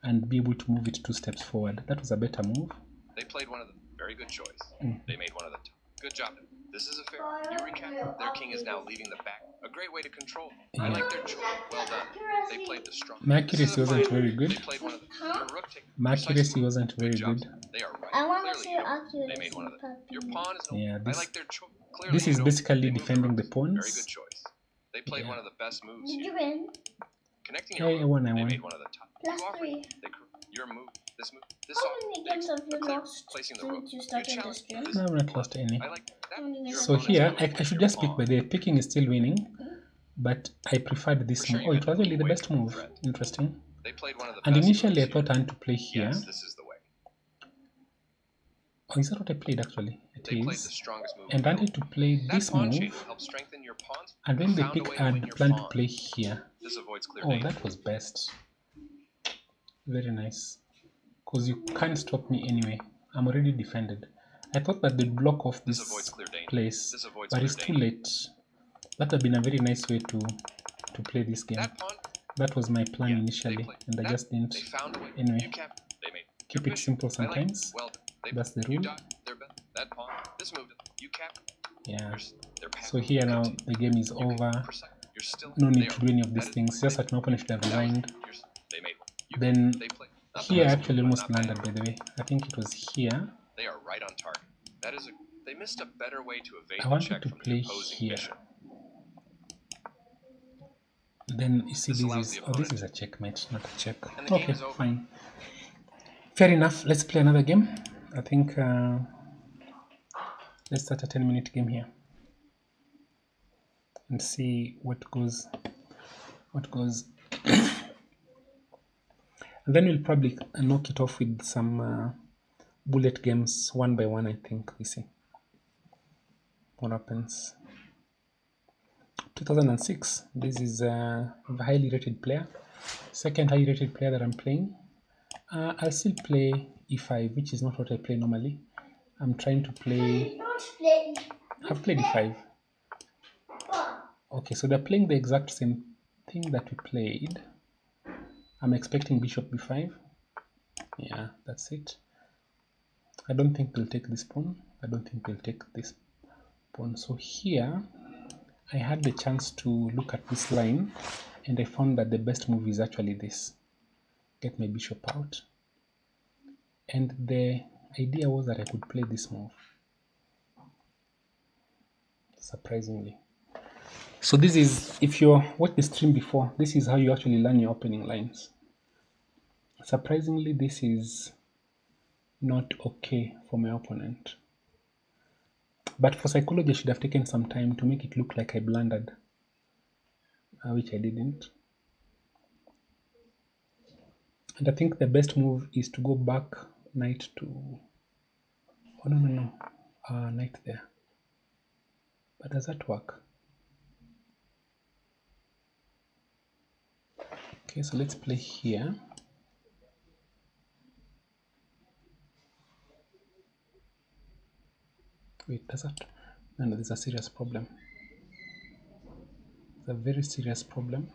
and be able to move it 2 steps forward. That was a better move. They played one of the very good choice. They made one of the top. Good job. This is a fair. You recap. Their king is now leaving the back. A great way to control. I Yeah. like their choice. Well done. They played the strong. My This is accuracy a wasn't fine very move. good. They played one of the. Your rook take. My precise accuracy move. wasn't very job. good. They are right. I want to Clearly, see you- accuracy. They made one of the. Your puppy. pawn is no. Yeah, I this- like their choice. Clearly, this you is don't- basically they moved defending the rooks. pawns. Very good choice. They played Yeah. one of the best moves Did here. you win? Connecting Yeah, your I rook, won, I they won. made one of the top. Plus You offered- 3. your move. This move. This How off. many they- games have you clear- lost placing the rook. since you started the challenge- stream? this- No, I've not lost any. I like that. How many Your games So have you here, lost? I should just pick by the picking is still winning, but I preferred this For sure move. you Oh, had it was really the way best to move. threat. Interesting. They played one of the And best initially I moves thought I here. had to play here. Yes, this is the way. Oh, is that what I played actually? It They played the is. strongest move. And I wanted to play that this pawn chain move, will help strengthen your pawns. and when You they found a pick, way I to win had your planned to pawn. play here. This avoids clear Oh, danger. that was best. Very nice. Because you can't stop me anyway. I'm already defended. I thought that they'd block off This this avoids clear danger. place, This avoids but clear it's too danger. late. That would have been a very nice way to play this game. That pawn. That was my plan Yeah, initially, they played- and I that- just didn't. They found a way. Anyway, You kept. They made. keep your it simple bishop. I like it. sometimes. Well done. They- That's the You rule. dodged their that pawn. This move. You kept. Yeah. Their path. So here now Continue. the game is You can- over. You're still. No they need are- to do any of that these is- things. Just that my opponent should have resigned. They made. Then They play. Not the here I best actually move, but almost not bad. landed, by the way. I think it was here. They are right on target. That is a. They missed a better way to evade I the wanted check to from play the opposing here. bishop. Then you see This this allows is, the oh, this opponent- is a checkmate, not a check. And the game Okay, is over. fine. Fair enough. Let's play another game. I think let's start a 10-minute game here and see what goes. And then we'll probably knock it off with some bullet games one by one. I think we see what happens. 2006. This is a highly rated player. Second highly rated player that I'm playing. I'll still play e5, which is not what I play normally. I'm trying to play. Not play. I've played e5. Okay, so they're playing the exact same thing that we played. I'm expecting bishop b5. Yeah, that's it. I don't think they'll take this pawn. I don't think they'll take this pawn. So here, I had the chance to look at this line, and I found that the best move is actually this. Get my bishop out. And the idea was that I could play this move. Surprisingly. So this is, if you watched the stream before, this is how you actually learn your opening lines. Surprisingly, this is not okay for my opponent. But for psychology, I should have taken some time to make it look like I blundered, which I didn't. And I think the best move is to go back knight to, oh no, knight there. But does that work? Okay, so let's play here. Wait, does that? No, there's a serious problem. It's a very serious problem.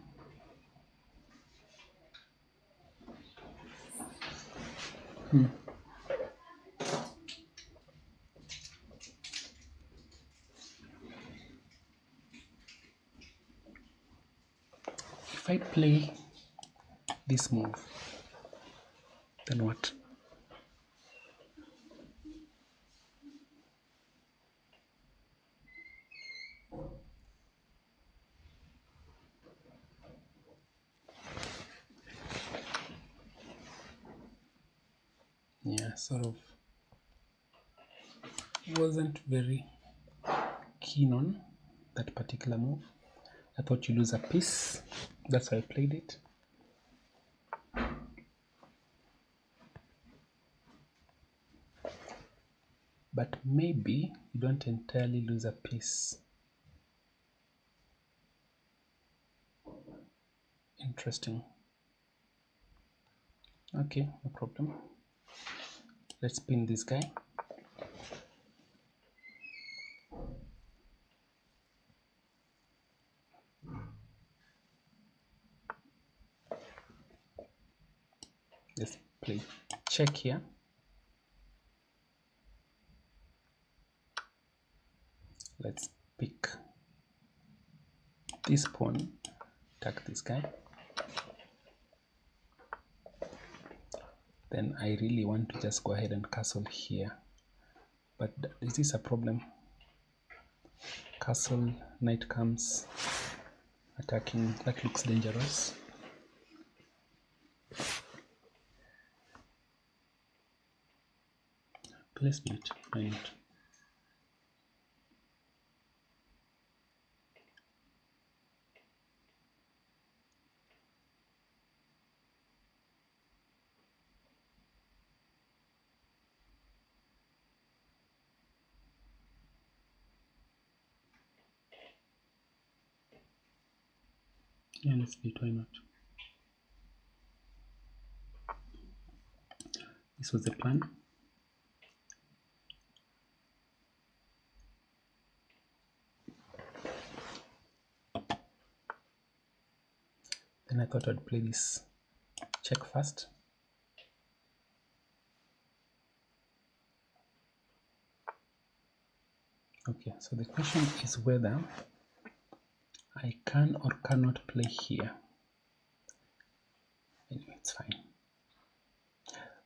if I play this move, then what? Yeah, sort of wasn't very keen on that particular move. I thought you lose a piece, that's why I played it. But maybe you don't entirely lose a piece. Interesting. Okay, no problem. Let's pin this guy. Let's play check here. Let's pick this pawn, attack this guy. Then I really want to just go ahead and castle here. But is this a problem? Castle, knight comes, attacking, that looks dangerous. Let's do it. Why not? Yeah, let's do it. Why not? This was the plan. Then I thought I'd play this check first. Okay, so the question is whether I can or cannot play here. Anyway, it's fine.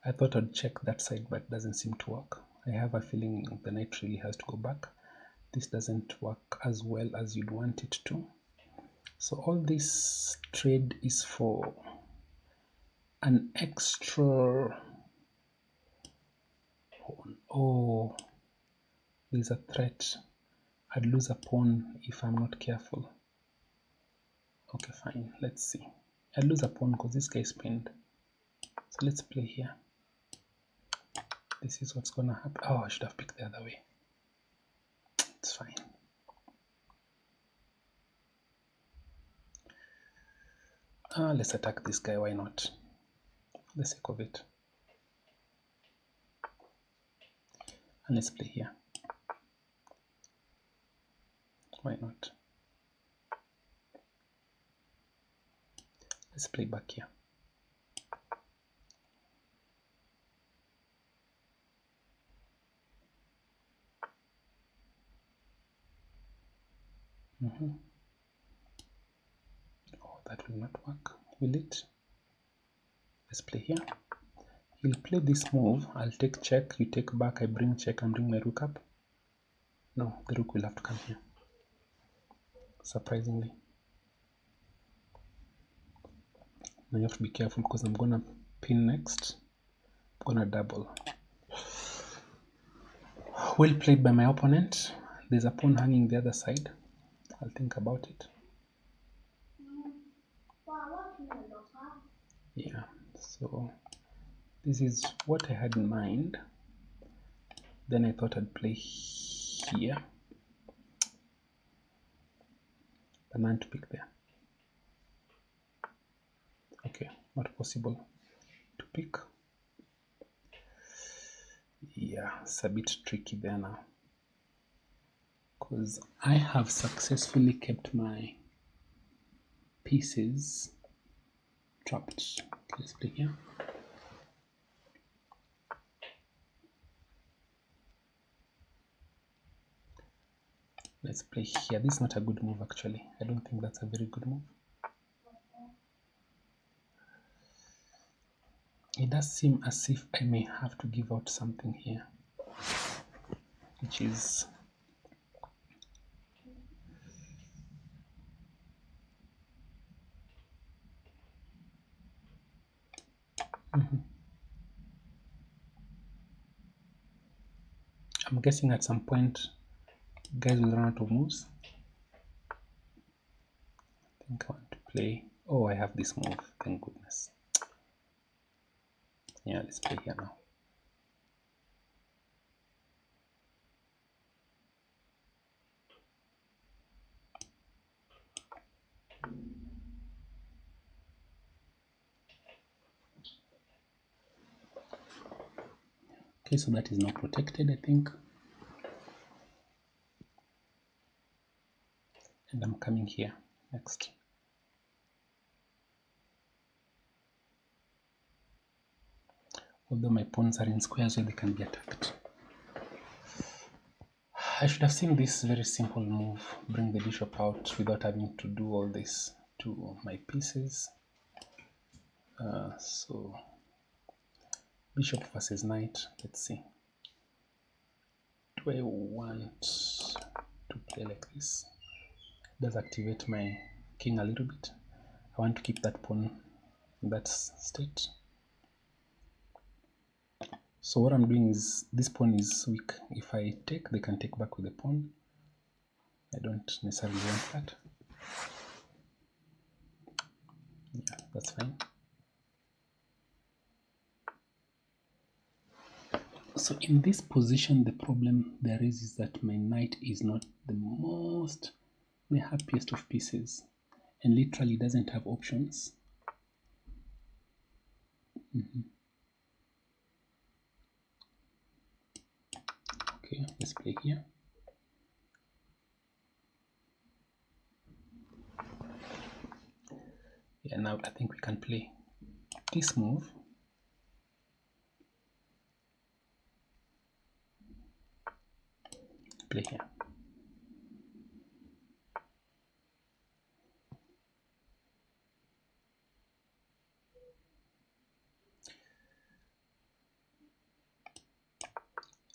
I thought I'd check that side, but it doesn't seem to work. I have a feeling the knight really has to go back. This doesn't work as well as you'd want it to. So all this trade is for an extra pawn. Oh, there's a threat. I'd lose a pawn if I'm not careful. Okay, fine. Let's see. I'd lose a pawn because this guy is pinned. So let's play here. This is what's gonna happen. Oh, I should have picked the other way. It's fine. Let's attack this guy. Why not? For the sake of it. And let's play here. Why not? Let's play back here. Oh, that will not work, will it? Let's play here. He'll play this move. I'll take check, you take back, I bring check and bring my rook up. No, the rook will have to come here. Surprisingly. Now you have to be careful because I'm gonna pin next. I'm gonna double. Well played by my opponent. There's a pawn hanging the other side. I'll think about it. Yeah, so this is what I had in mind. Then I thought I'd play here. Banana to pick there. Okay, not possible to pick. Yeah, it's a bit tricky there now. Because I have successfully kept my pieces trapped. Let's play here. Let's play here. This is not a good move actually. I don't think that's a very good move. It does seem as if I may have to give out something here, which is I'm guessing at some point guys will run out of moves. I think I want to play. Oh, I have this move, thank goodness. Yeah, let's play here now. Okay, so that is now protected, I think. And I'm coming here next. Although my pawns are in squares where they can be attacked. I should have seen this very simple move, bring the bishop out without having to do all this to my pieces. So bishop versus knight, let's see. Do I want to play like this? It does activate my king a little bit. I want to keep that pawn in that state. So what I'm doing is, this pawn is weak. If I take, they can take back with the pawn. I don't necessarily want that. Yeah, that's fine. So in this position, the problem there is that my knight is not the happiest of pieces, and literally doesn't have options. Okay, let's play here. Yeah, now I think we can play this move. Play here.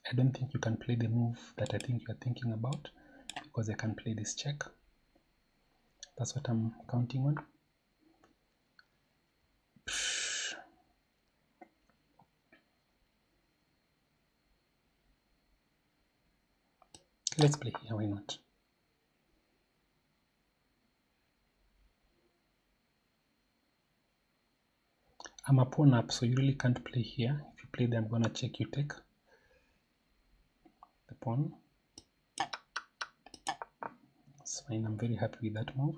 I don't think you can play the move that I think you're thinking about, because I can play this check. That's what I'm counting on. Let's play here, why not? I'm a pawn up, so you really can't play here. If you play there, I'm gonna check you take the pawn. That's fine, I'm very happy with that move.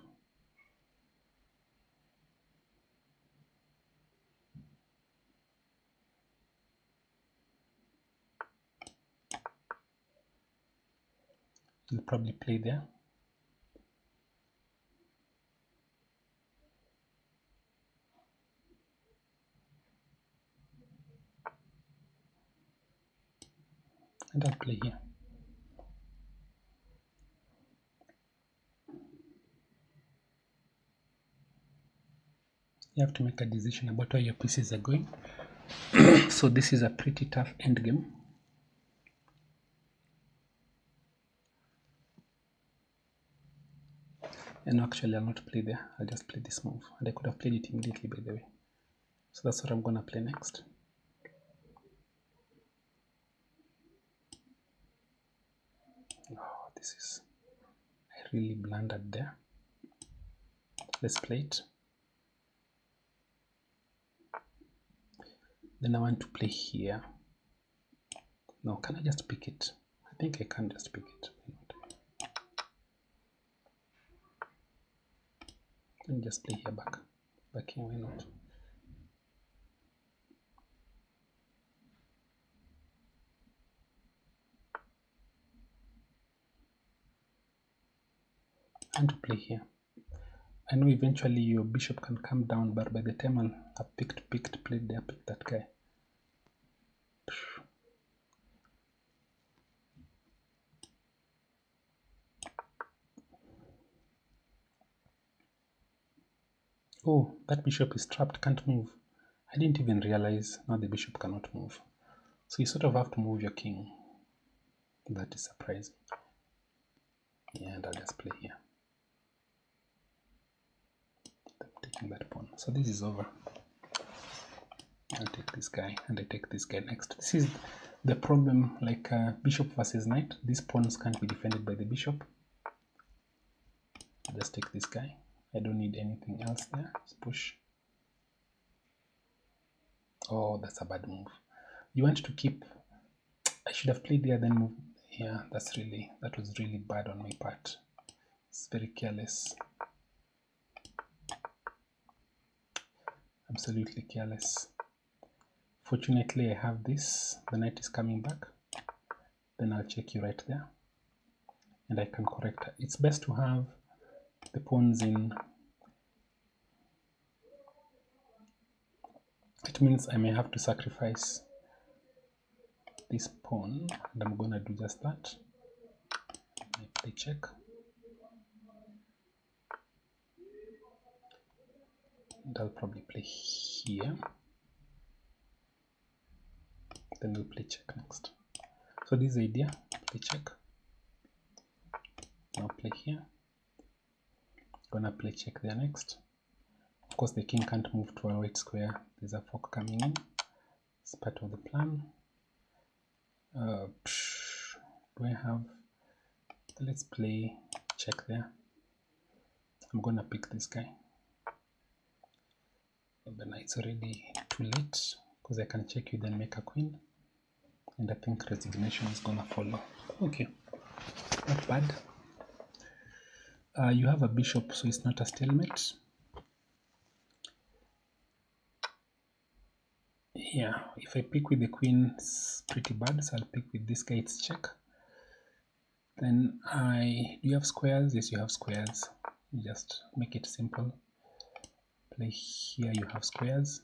You'll probably play there. And I'll play here. You have to make a decision about where your pieces are going. So this is a pretty tough endgame. And actually I'll not play there, I'll just play this move. And I could have played it immediately, by the way. So that's what I'm gonna play next. Oh, I really blundered there. Let's play it. Then I want to play here. No, can I just pick it? I think I can just pick it. Let me just play here back here, why not? And to play here. I know eventually your bishop can come down, but by the time I've played there, pick that guy. Oh, that bishop is trapped, can't move. I didn't even realize now the bishop cannot move. So you sort of have to move your king. That is surprising. Yeah, and I'll just play here. I'm taking that pawn. So this is over. I'll take this guy and I take this guy next. This is the problem, like bishop versus knight. These pawns can't be defended by the bishop. I'll just take this guy. I don't need anything else there. Let's push. Oh, that's a bad move. You want to keep... I should have played there, then move. Yeah, that was really bad on my part. It's very careless. Absolutely careless. Fortunately, I have this. The knight is coming back. Then I'll check you right there. And I can correct. It's best to have the pawns in. It means I may have to sacrifice this pawn, and I'm gonna do just that. I play check. And I'll probably play here. Then we'll play check next. So this is the idea. Play check. Now play here. Gonna play check there next. Of course, the king can't move to a white square. There's a fork coming in. It's part of the plan. Do I have... Let's play check there. I'm gonna pick this guy. But now it's already too late because I can check you then make a queen. And I think resignation is gonna follow. Okay, not bad. You have a bishop, so it's not a stalemate. Yeah, if I pick with the queen, it's pretty bad, so I'll pick with this guy, it's check. Then do you have squares? Yes, you have squares. You just make it simple. Play here, you have squares.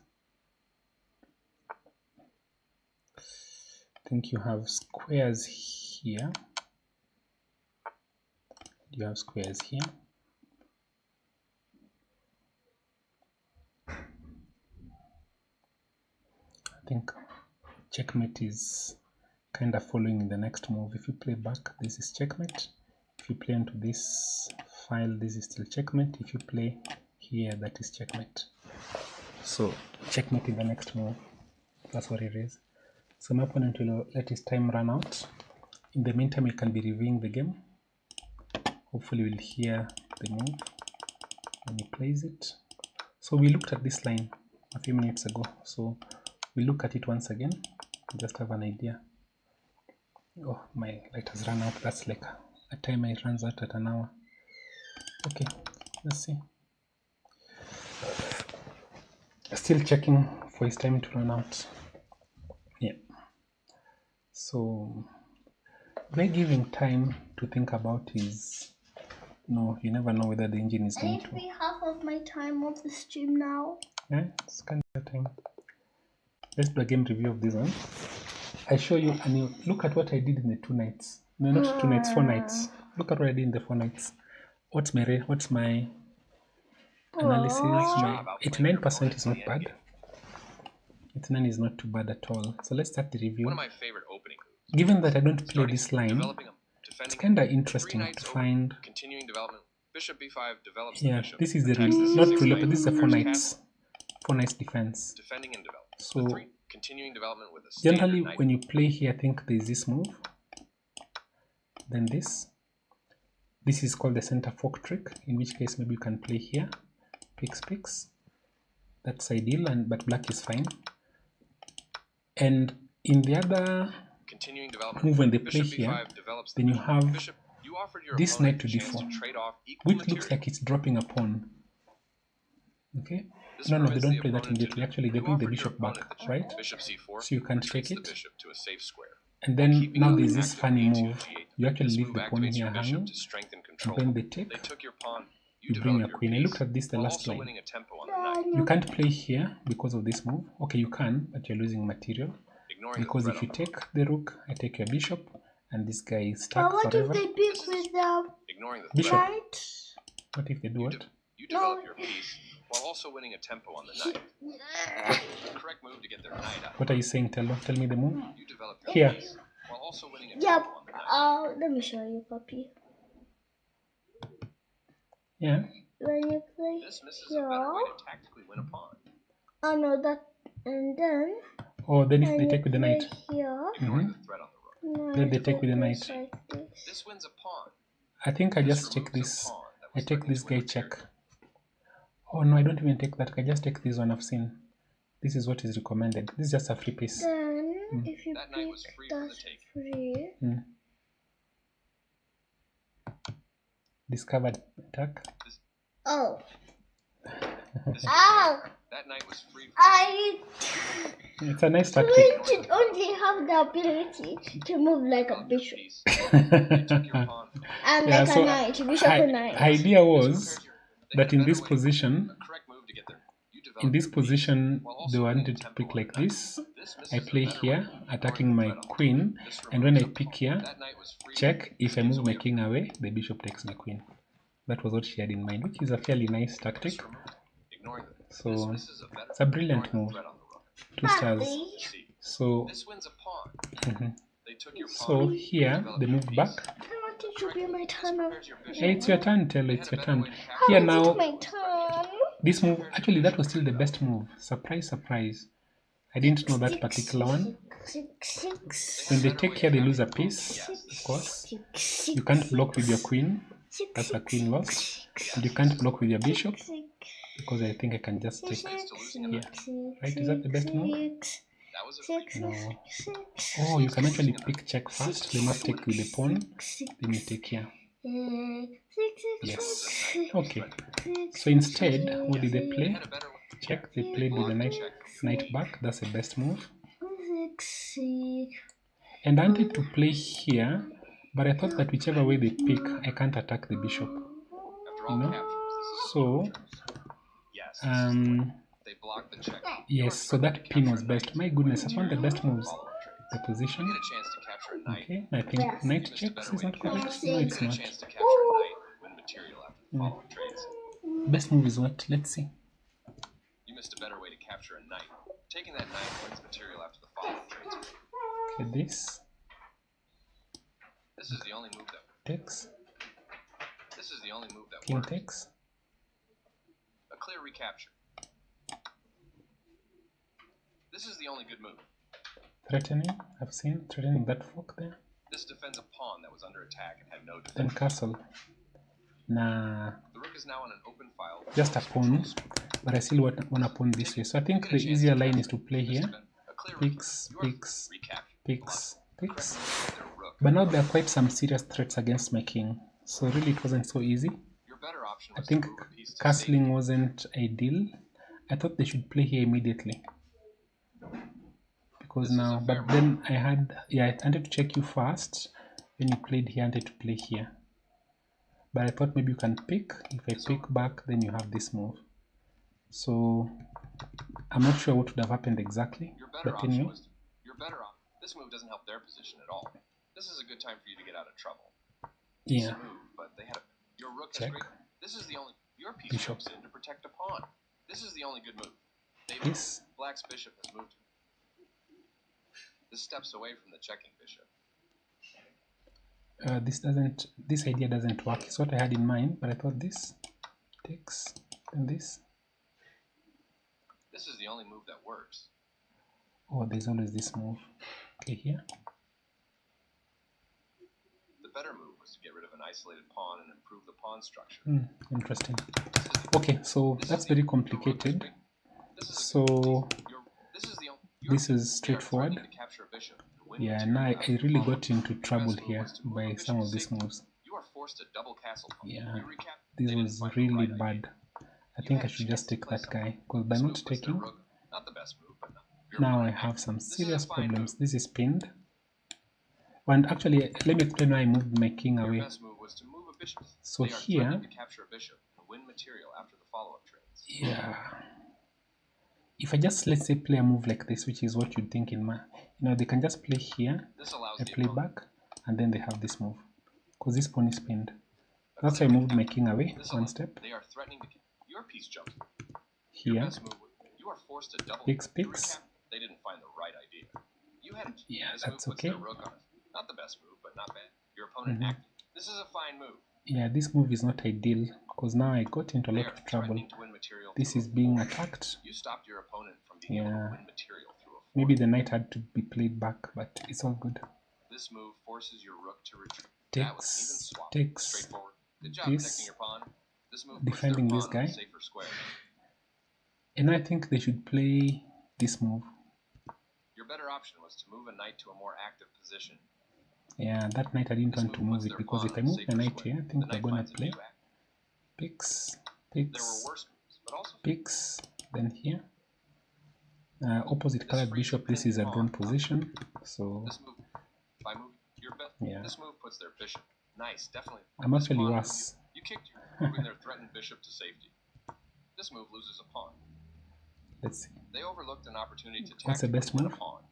I think you have squares here. You have squares here. I think checkmate is kind of following in the next move. If you play back, this is checkmate. If you play into this file, this is still checkmate. If you play here, that is checkmate. So checkmate in the next move. That's what it is. So my opponent will let his time run out. In the meantime, you can be reviewing the game. Hopefully we'll hear the move when he plays it. So we looked at this line a few minutes ago. So we look at it once again. Just have an idea. Oh, my light has run out. That's like a timer. It runs out at an hour. Okay, let's see. Still checking for his time to run out. Yeah. So by giving time to think about his... No, you never know whether the engine is going to... I need to be half of my time of the stream now. Yeah, it's kind of time. Let's do a game review of this one. I show you, and you look at what I did in the 2 nights. No, not 2 nights, 4 nights. Look at what I did in the 4 nights. What's my analysis? My 89% is not bad. 89 is not too bad at all. So let's start the review. One of my favorite opening moves. Given that I don't play this line, Developing them, it's defending kind of them. interesting 3 to knights find. over, continuing development. Bishop b5 develops the Yeah, bishop. this is the Attacks real, the not c6 to look, knight, this is a 4 prepares nights. castle, 4 nights defense. defending and develop. So The 3 continuing development with a standard generally, knight. when you play here, I think there's this move. Then this. This is called the center fork trick, in which case maybe you can play here. Picks. That's ideal, but black is fine. And in the other Continuing development. move, when they play Bishop here, b5 develops then the you bishop. have Bishop, you offered your this opponent knight to the chance d4, to trade off equal which looks material. like it's dropping a pawn. Okay? This No, they permits don't the play that opponent immediately. to- Actually, they you bring the offered your bishop back, opponent the right? Bishop c4 So you can't retreats take the it. bishop to a safe square. And then Keeping now you there's this active funny leads you move. to g8. You actually This leave move the pawn activates here your bishop hanging, to strengthen and control. when they take, They took your pawn. you bring your queen. I looked at this the while last also line. winning a tempo on the knight, You can't play here because of this move. Okay, you can, but you're losing material. ignoring Because the if threat you on the take the rook, I take your bishop, and this guy is But stuck what forever. if they pick with the ignoring the Bishop. threat. knight? What if they do what? You develop your piece while also winning a tempo on the knight. The correct move to get their knight out. What are you saying, Tello? Tell me the move. You develop your Here. piece while also winning a Yep. tempo on the knight. Let me show you, puppy. Yeah. When you play This misses a better way here, to tactically win a pawn. oh no, that, and then Oh, then if when they you take with the play knight. here, Ignoring the threat on the rook. now Then they you take with the place knight. like this. This wins a pawn. I think I This just take removes a this. pawn that I was take threatening this to win guy material. check. Oh no, I don't even take that. I just take this one I've seen. This is what is recommended. This is just a free piece. Then if you That knight pick was free for that the take. free, Discovered attack. oh, This that knight was free for I It's a nice tactic. queen should only have the ability to move like a your bishop. piece. They took your pawn. And Yeah, like so a knight, bishop and knight. idea was They that had a in this better way- position, a correct move to get there. You develop in this your piece position, while they also wanted winning to tempo pick on like the knight. this. This misses I a play better here, way of attacking ignoring my the threat on the queen, rook. This and when I removes a pick pawn. here, That knight was free. check. If I Gives move away my a king away, the bishop takes my queen. That was what she had in mind, which is a fairly nice tactic. This removes- ignoring the- this So misses a better- it's a brilliant ignoring move. the threat on the rook. 2 stars. Puppy. See, So this wins a pawn. mhm. They took your pawn. So here Develop they your moved piece. back. I want it to be my This turn. prepares your bishop. Hey, it's your turn, Tello. They It's had a your better turn. way to capture How Here is now, it my turn? this move actually that was still the best move. Surprise, surprise. I didn't know that particular one. Six. When they take here, they lose a piece, of course. You can't block with your queen. That's a queen lost. And you can't block with your bishop because I think I can just take here. Right? Is that the best move? That was a free. No. Oh, you can actually pick check first. They must take with the pawn. Then you take here. Yes. Okay. So instead, what did they play? Had a better way. Check. They played with the knight back. That's the best move. And I wanted to play here, but I thought that whichever way they pick, I can't attack the bishop. After all No. captures, this is So, yes. This is um, they blocked the check. yes, so that pin was best. My goodness, I found the best moves. The You position. get a chance to capture a knight. Okay, I think knight You missed a checks better is way not to correct. capture. No, You it's get a not. chance to capture a knight, win material after the following trades. Best move is what? Let's see. You missed a better way to capture a knight. Taking that knight wins material after the following trades. Okay, this This is the only move that. takes. This is the only move that King works. takes. A clear recapture. This is the only good move. Threatening. I've seen threatening that fork there. This defends a pawn that was under attack and had no Then defense. castle. Nah, The rook is now on an open file. just a pawn. But I still want a pawn this way. So I think the easier line is to play here. A clear Picks, you are picks, recapture. picks, picks. Their rook. But now there are quite some serious threats against my king. So really it wasn't so easy. Your better option I was think to move a piece to castling wasn't ideal. I thought they should play here immediately. Because now, but then I wanted to check you first. When you played here, I wanted to play here. But I thought maybe you can pick. If I pick back, then you have this move. So I'm not sure what would have happened exactly. Your better But option anyway, was your better op. This move doesn't help their position at all. This is a good time for you to get out of trouble. It's yeah. a move, but they had a your rook Check. has great. This is the only your piece Bishop. moves in to protect a pawn. This is the only good move. They This. Black's bishop has moved. This steps away from the checking bishop. This idea doesn't work. It's what I had in mind, but I thought this takes and this. This is the only move that works. Oh, there's always this move. Okay, here. The better move was to get rid of an isolated pawn and improve the pawn structure. Interesting. This is Okay, so This that's is the- very your rook is complicated. big. This is a So your, this is the only, your, this is they are straightforward. threatening to capture a bishop and win Yeah, material now I after the really following. got into Your trouble best move here was to move by a bishop some of to these c. moves. You are forced to double castle pawn. Yeah, You recap. this They didn't was find the really right bad. idea. I You think had I a should chance just to take play that guy something. because by This not move was their taking, rook. Not the best move, but no. Your now rook I is have big. some This is a serious fine problems. move. This is pinned. And actually, let me explain why I moved my king Your away. best move was to move a bishop. So They are here, threatening to capture a bishop and win material after the follow-up trades. yeah. If I just, let's say, play a move like this, which is what you'd think in my, they can just play here, This allows I the play opponent. back, and then they have this move. Because this pawn is pinned. a That's why I clear moved my king away This one allows- step. They are threatening to. Your piece jumps. Your here. best move. You are forced to double. Picks. They didn't find the right idea. You had it. Yeah, This that's move puts okay. their rook on it. Not the best move, but not bad. Your opponent acted. This is a fine move. Yeah, this move is not ideal because now I got into a They lot are of trouble. threatening to win material. This through is a being fork. attacked. You stopped your opponent from being able Yeah. to win material through a fork. Maybe the knight had to be played back, but it's all good. This move forces your rook to retreat. That was an even Takes, swap. takes Straightforward. Good job this, protecting your pawn. This move puts defending their this pawn on guy. a safer square. And I think they should play this move. Your better option was to move a knight to a more active position. Yeah, that knight I didn't This want to move move puts it their because pawn if I on a move the safer knight square. here, I The think they're knight gonna finds a play new act. picks, There were worse moves, but also picks, then here. Opposite This colored frees bishop, the this is a pawn. drawn position. So this move by moving your best. Yeah. This move puts their bishop. Nice, definitely. I'm This actually pawn worse. You kicked you, moving their threatened bishop to safety. This move loses a pawn. Let's see. They overlooked an opportunity to What's the tactically best win a move? pawn.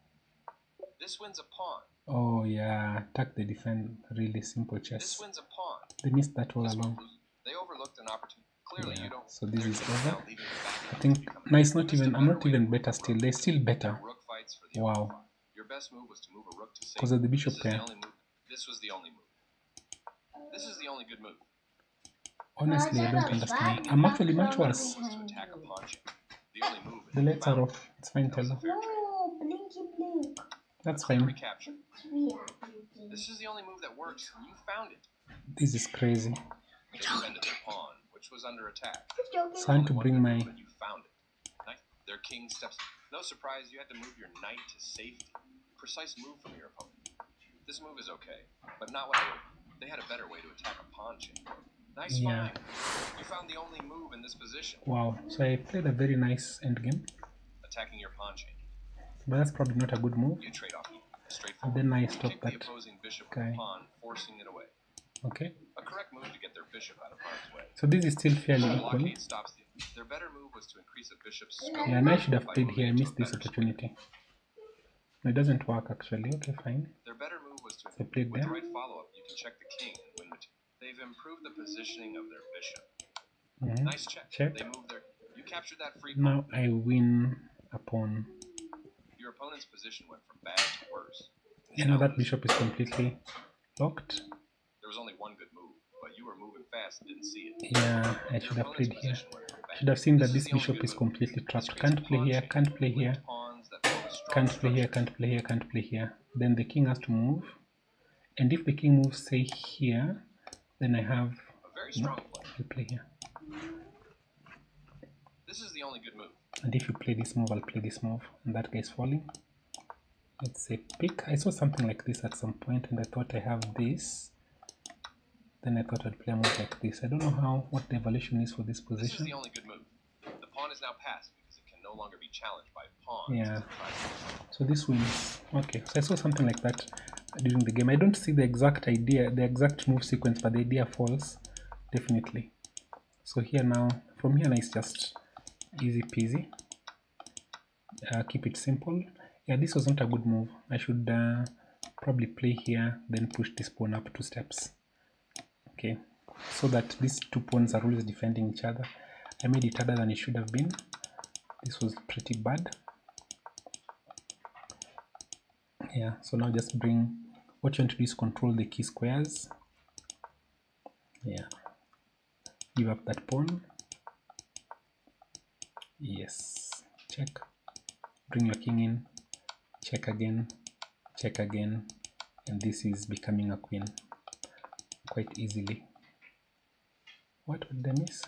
This wins a pawn. Oh yeah, attack the defend. Really simple This chess. wins a pawn. They missed that all This move along. loses. They overlooked an opportunity. Clearly, Yeah, you don't. so this their is king over. now leaving the back I to think become a- no, it's not You missed even. a I'm better not way to even move better a still. rook. They're still better Their rook fights for the Wow. open pawn. Your best move was to move a rook to safety. because of the bishop This is the pair. only move. This was the only move. This is the only good move. Honestly, I don't understand. I'm actually much worse. Was to attack a pawn chain. The only move. The lights are off. It's fine, That was tell a fair trade. No, blinky blink. That's Clear fine. recapture. We are blinking. This is the only move that works. You found it. This is crazy. They defended their pawn, which was under attack. So I want to Only one bring good my. move and you found it. Knight. Their king steps. No surprise, you had to move your knight to safety. Precise move from your opponent. This move is okay, but not what I would. They had a better way to attack a pawn chain. Nice Yeah. find. You found the only move in this position. Wow. So I played a very nice endgame, Attacking your pawn chain. but that's probably not a good move. You trade off. And Straightforward. then I You stop kick the that. opposing bishop with guy. the pawn, forcing it away. Okay. A correct move to get their bishop out of harm's way. So this is still fairly The equal. blockade stops the. Their better move was to increase a bishop's scope. Yeah, and I should have by played moving here. I it to a missed this better opportunity. No, it doesn't work actually. Okay, fine. Their better move was to. I played With the there. right follow-up, you can check the king and win material. They've improved the positioning of their bishop. Mhm. Nice check. Check. They moved their. You captured that free pawn. Now I win a pawn. Your opponent's position went from bad to worse. You know that bishop is completely locked. There was only one good move, but you were moving fast and didn't see it. Yeah, I Your should have opponent's played here. position went from bad. Should have seen that is this the only bishop good is move. completely This trapped. creates Can't a play pawn here, chain. can't play Linked here, pawns that form a strong can't play here, structure. can't play here, can't play here. Then the king has to move. And if the king moves, say here, then I have. A very No, strong play. I'll play here. This is the only good move. And if you play this move, I'll play this move. And that guy's falling. Let's say pick. I saw something like this at some point and I thought I have this. Then I thought I'd play a move like this. I don't know how what the evaluation is for this This is position. the only good move. The pawn is now passed because it can no longer be challenged by pawns. Yeah. as it tries to- So this wins. Okay, so I saw something like that during the game. I don't see the exact idea, the exact move sequence, but the idea falls definitely. So here now, from here now it's just easy peasy. Keep it simple. Yeah, this was not a good move. I should probably play here, then push this pawn up 2 steps. Okay, so that these 2 pawns are always defending each other. I made it harder than it should have been. This was pretty bad. Yeah, so now just bring what you want to do is control the key squares. Yeah, give up that pawn. Yes, check. Bring your king in, check again, and this is becoming a queen quite easily. What did I miss?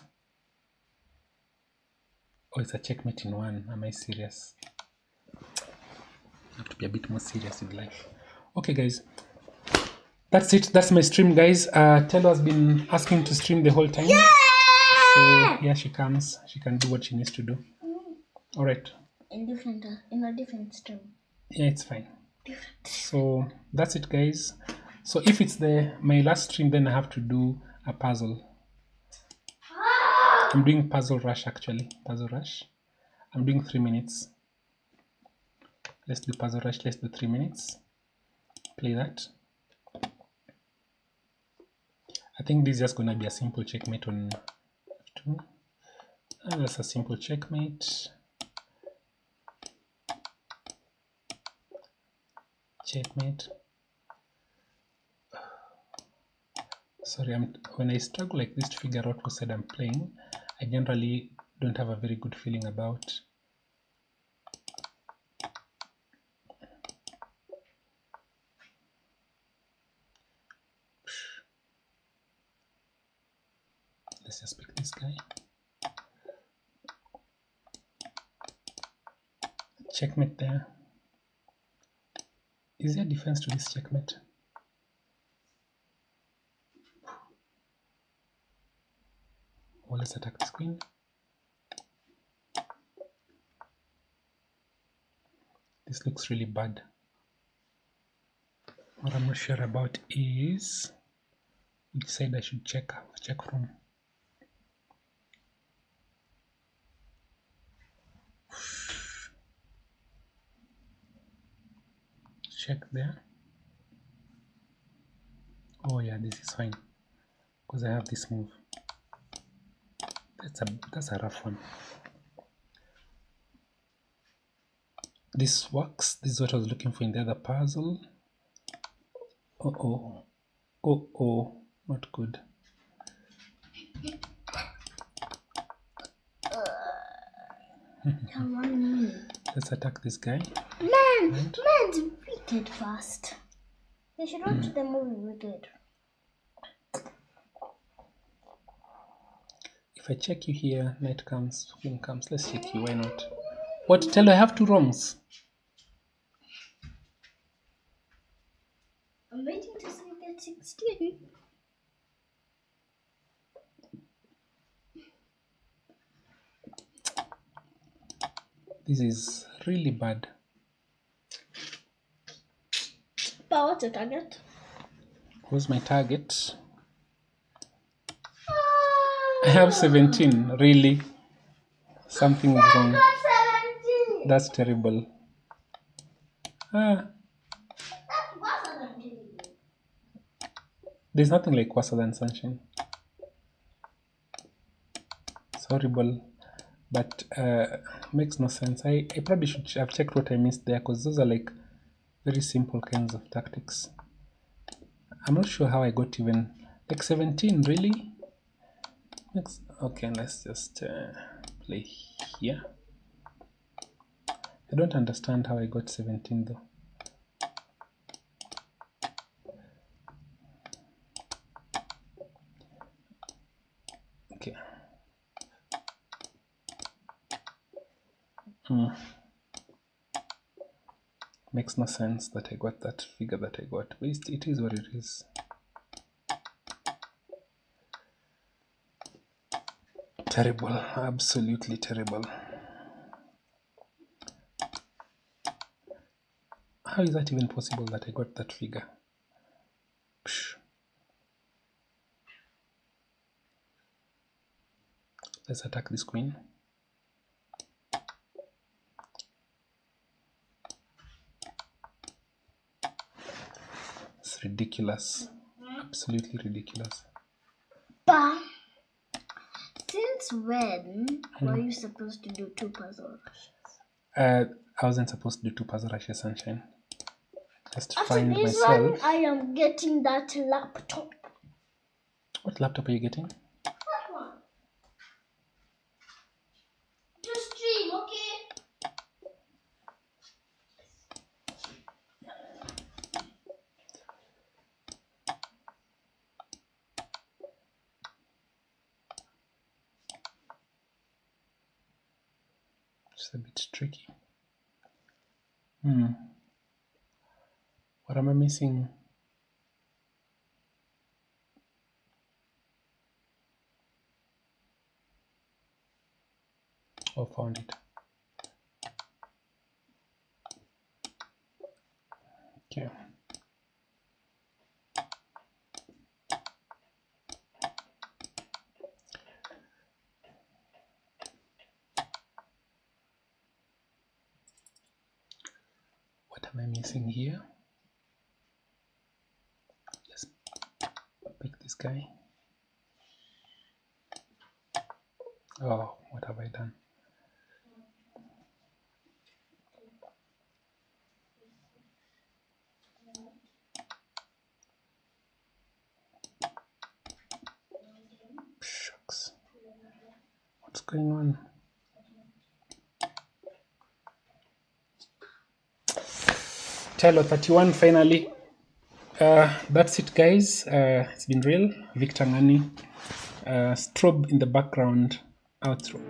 Oh, it's a checkmate in 1. Am I serious? I have to be a bit more serious in life. Okay, guys, that's it. That's my stream, guys. Tello has been asking to stream the whole time. Yeah! So here she comes. She can do what she needs to do. All right. In a different stream. Yeah, it's fine. So that's it, guys. So if it's my last stream, then I have to do a puzzle. I'm doing puzzle rush actually. Puzzle rush. I'm doing 3 minutes. Let's do puzzle rush. Let's do 3 minutes. Play that. I think this is just gonna be a simple checkmate on f2. That's a simple checkmate. Checkmate. Sorry, when I struggle like this to figure out what side I'm playing, I generally don't have a very good feeling about. Let's just pick this guy. Checkmate there. Is there defense to this checkmate? Well, let's attack this queen. This looks really bad. What I'm not sure about is which side I should check from. Check there. Oh yeah, this is fine because I have this move. That's a rough one. This works. This is what I was looking for in the other puzzle. Oh, not good. Come on. Let's attack this guy. Man's wicked fast. They should watch the movie Wicked. If I check you here, knight comes, queen comes. Let's check you. Why not? What? Tell I have two wrongs. I'm waiting to see that 16. This is really bad. But what's the target? Who's my target? I have 17. Really? Something is wrong. 17. That's terrible. That's worse than 10. There's nothing like worse than sunshine. It's horrible, but makes no sense. I probably should have checked what I missed there because those are like very simple kinds of tactics. I'm not sure how I got even like 17. Really? Okay, let's just play here. I don't understand how I got 17 though. Okay. Makes no sense that I got that figure that I got, but it is what it is. Terrible, absolutely terrible. How is that even possible that I got that figure? Psh. Let's attack this queen. It's ridiculous. Absolutely ridiculous. But since when were you supposed to do 2 puzzles? I wasn't supposed to do 2 puzzle rushes, sunshine. Just After find this myself. one, I am getting that laptop. What laptop are you getting? That one. To stream, okay? It's a bit tricky. What am I missing? Oh, found it. Okay. What am I missing here? Just pick this guy. Oh, what have I done? Shucks. What's going on? Chilo 31 finally. That's it, guys. It's been real. Victor Ngani. Strobe in the background. Outro.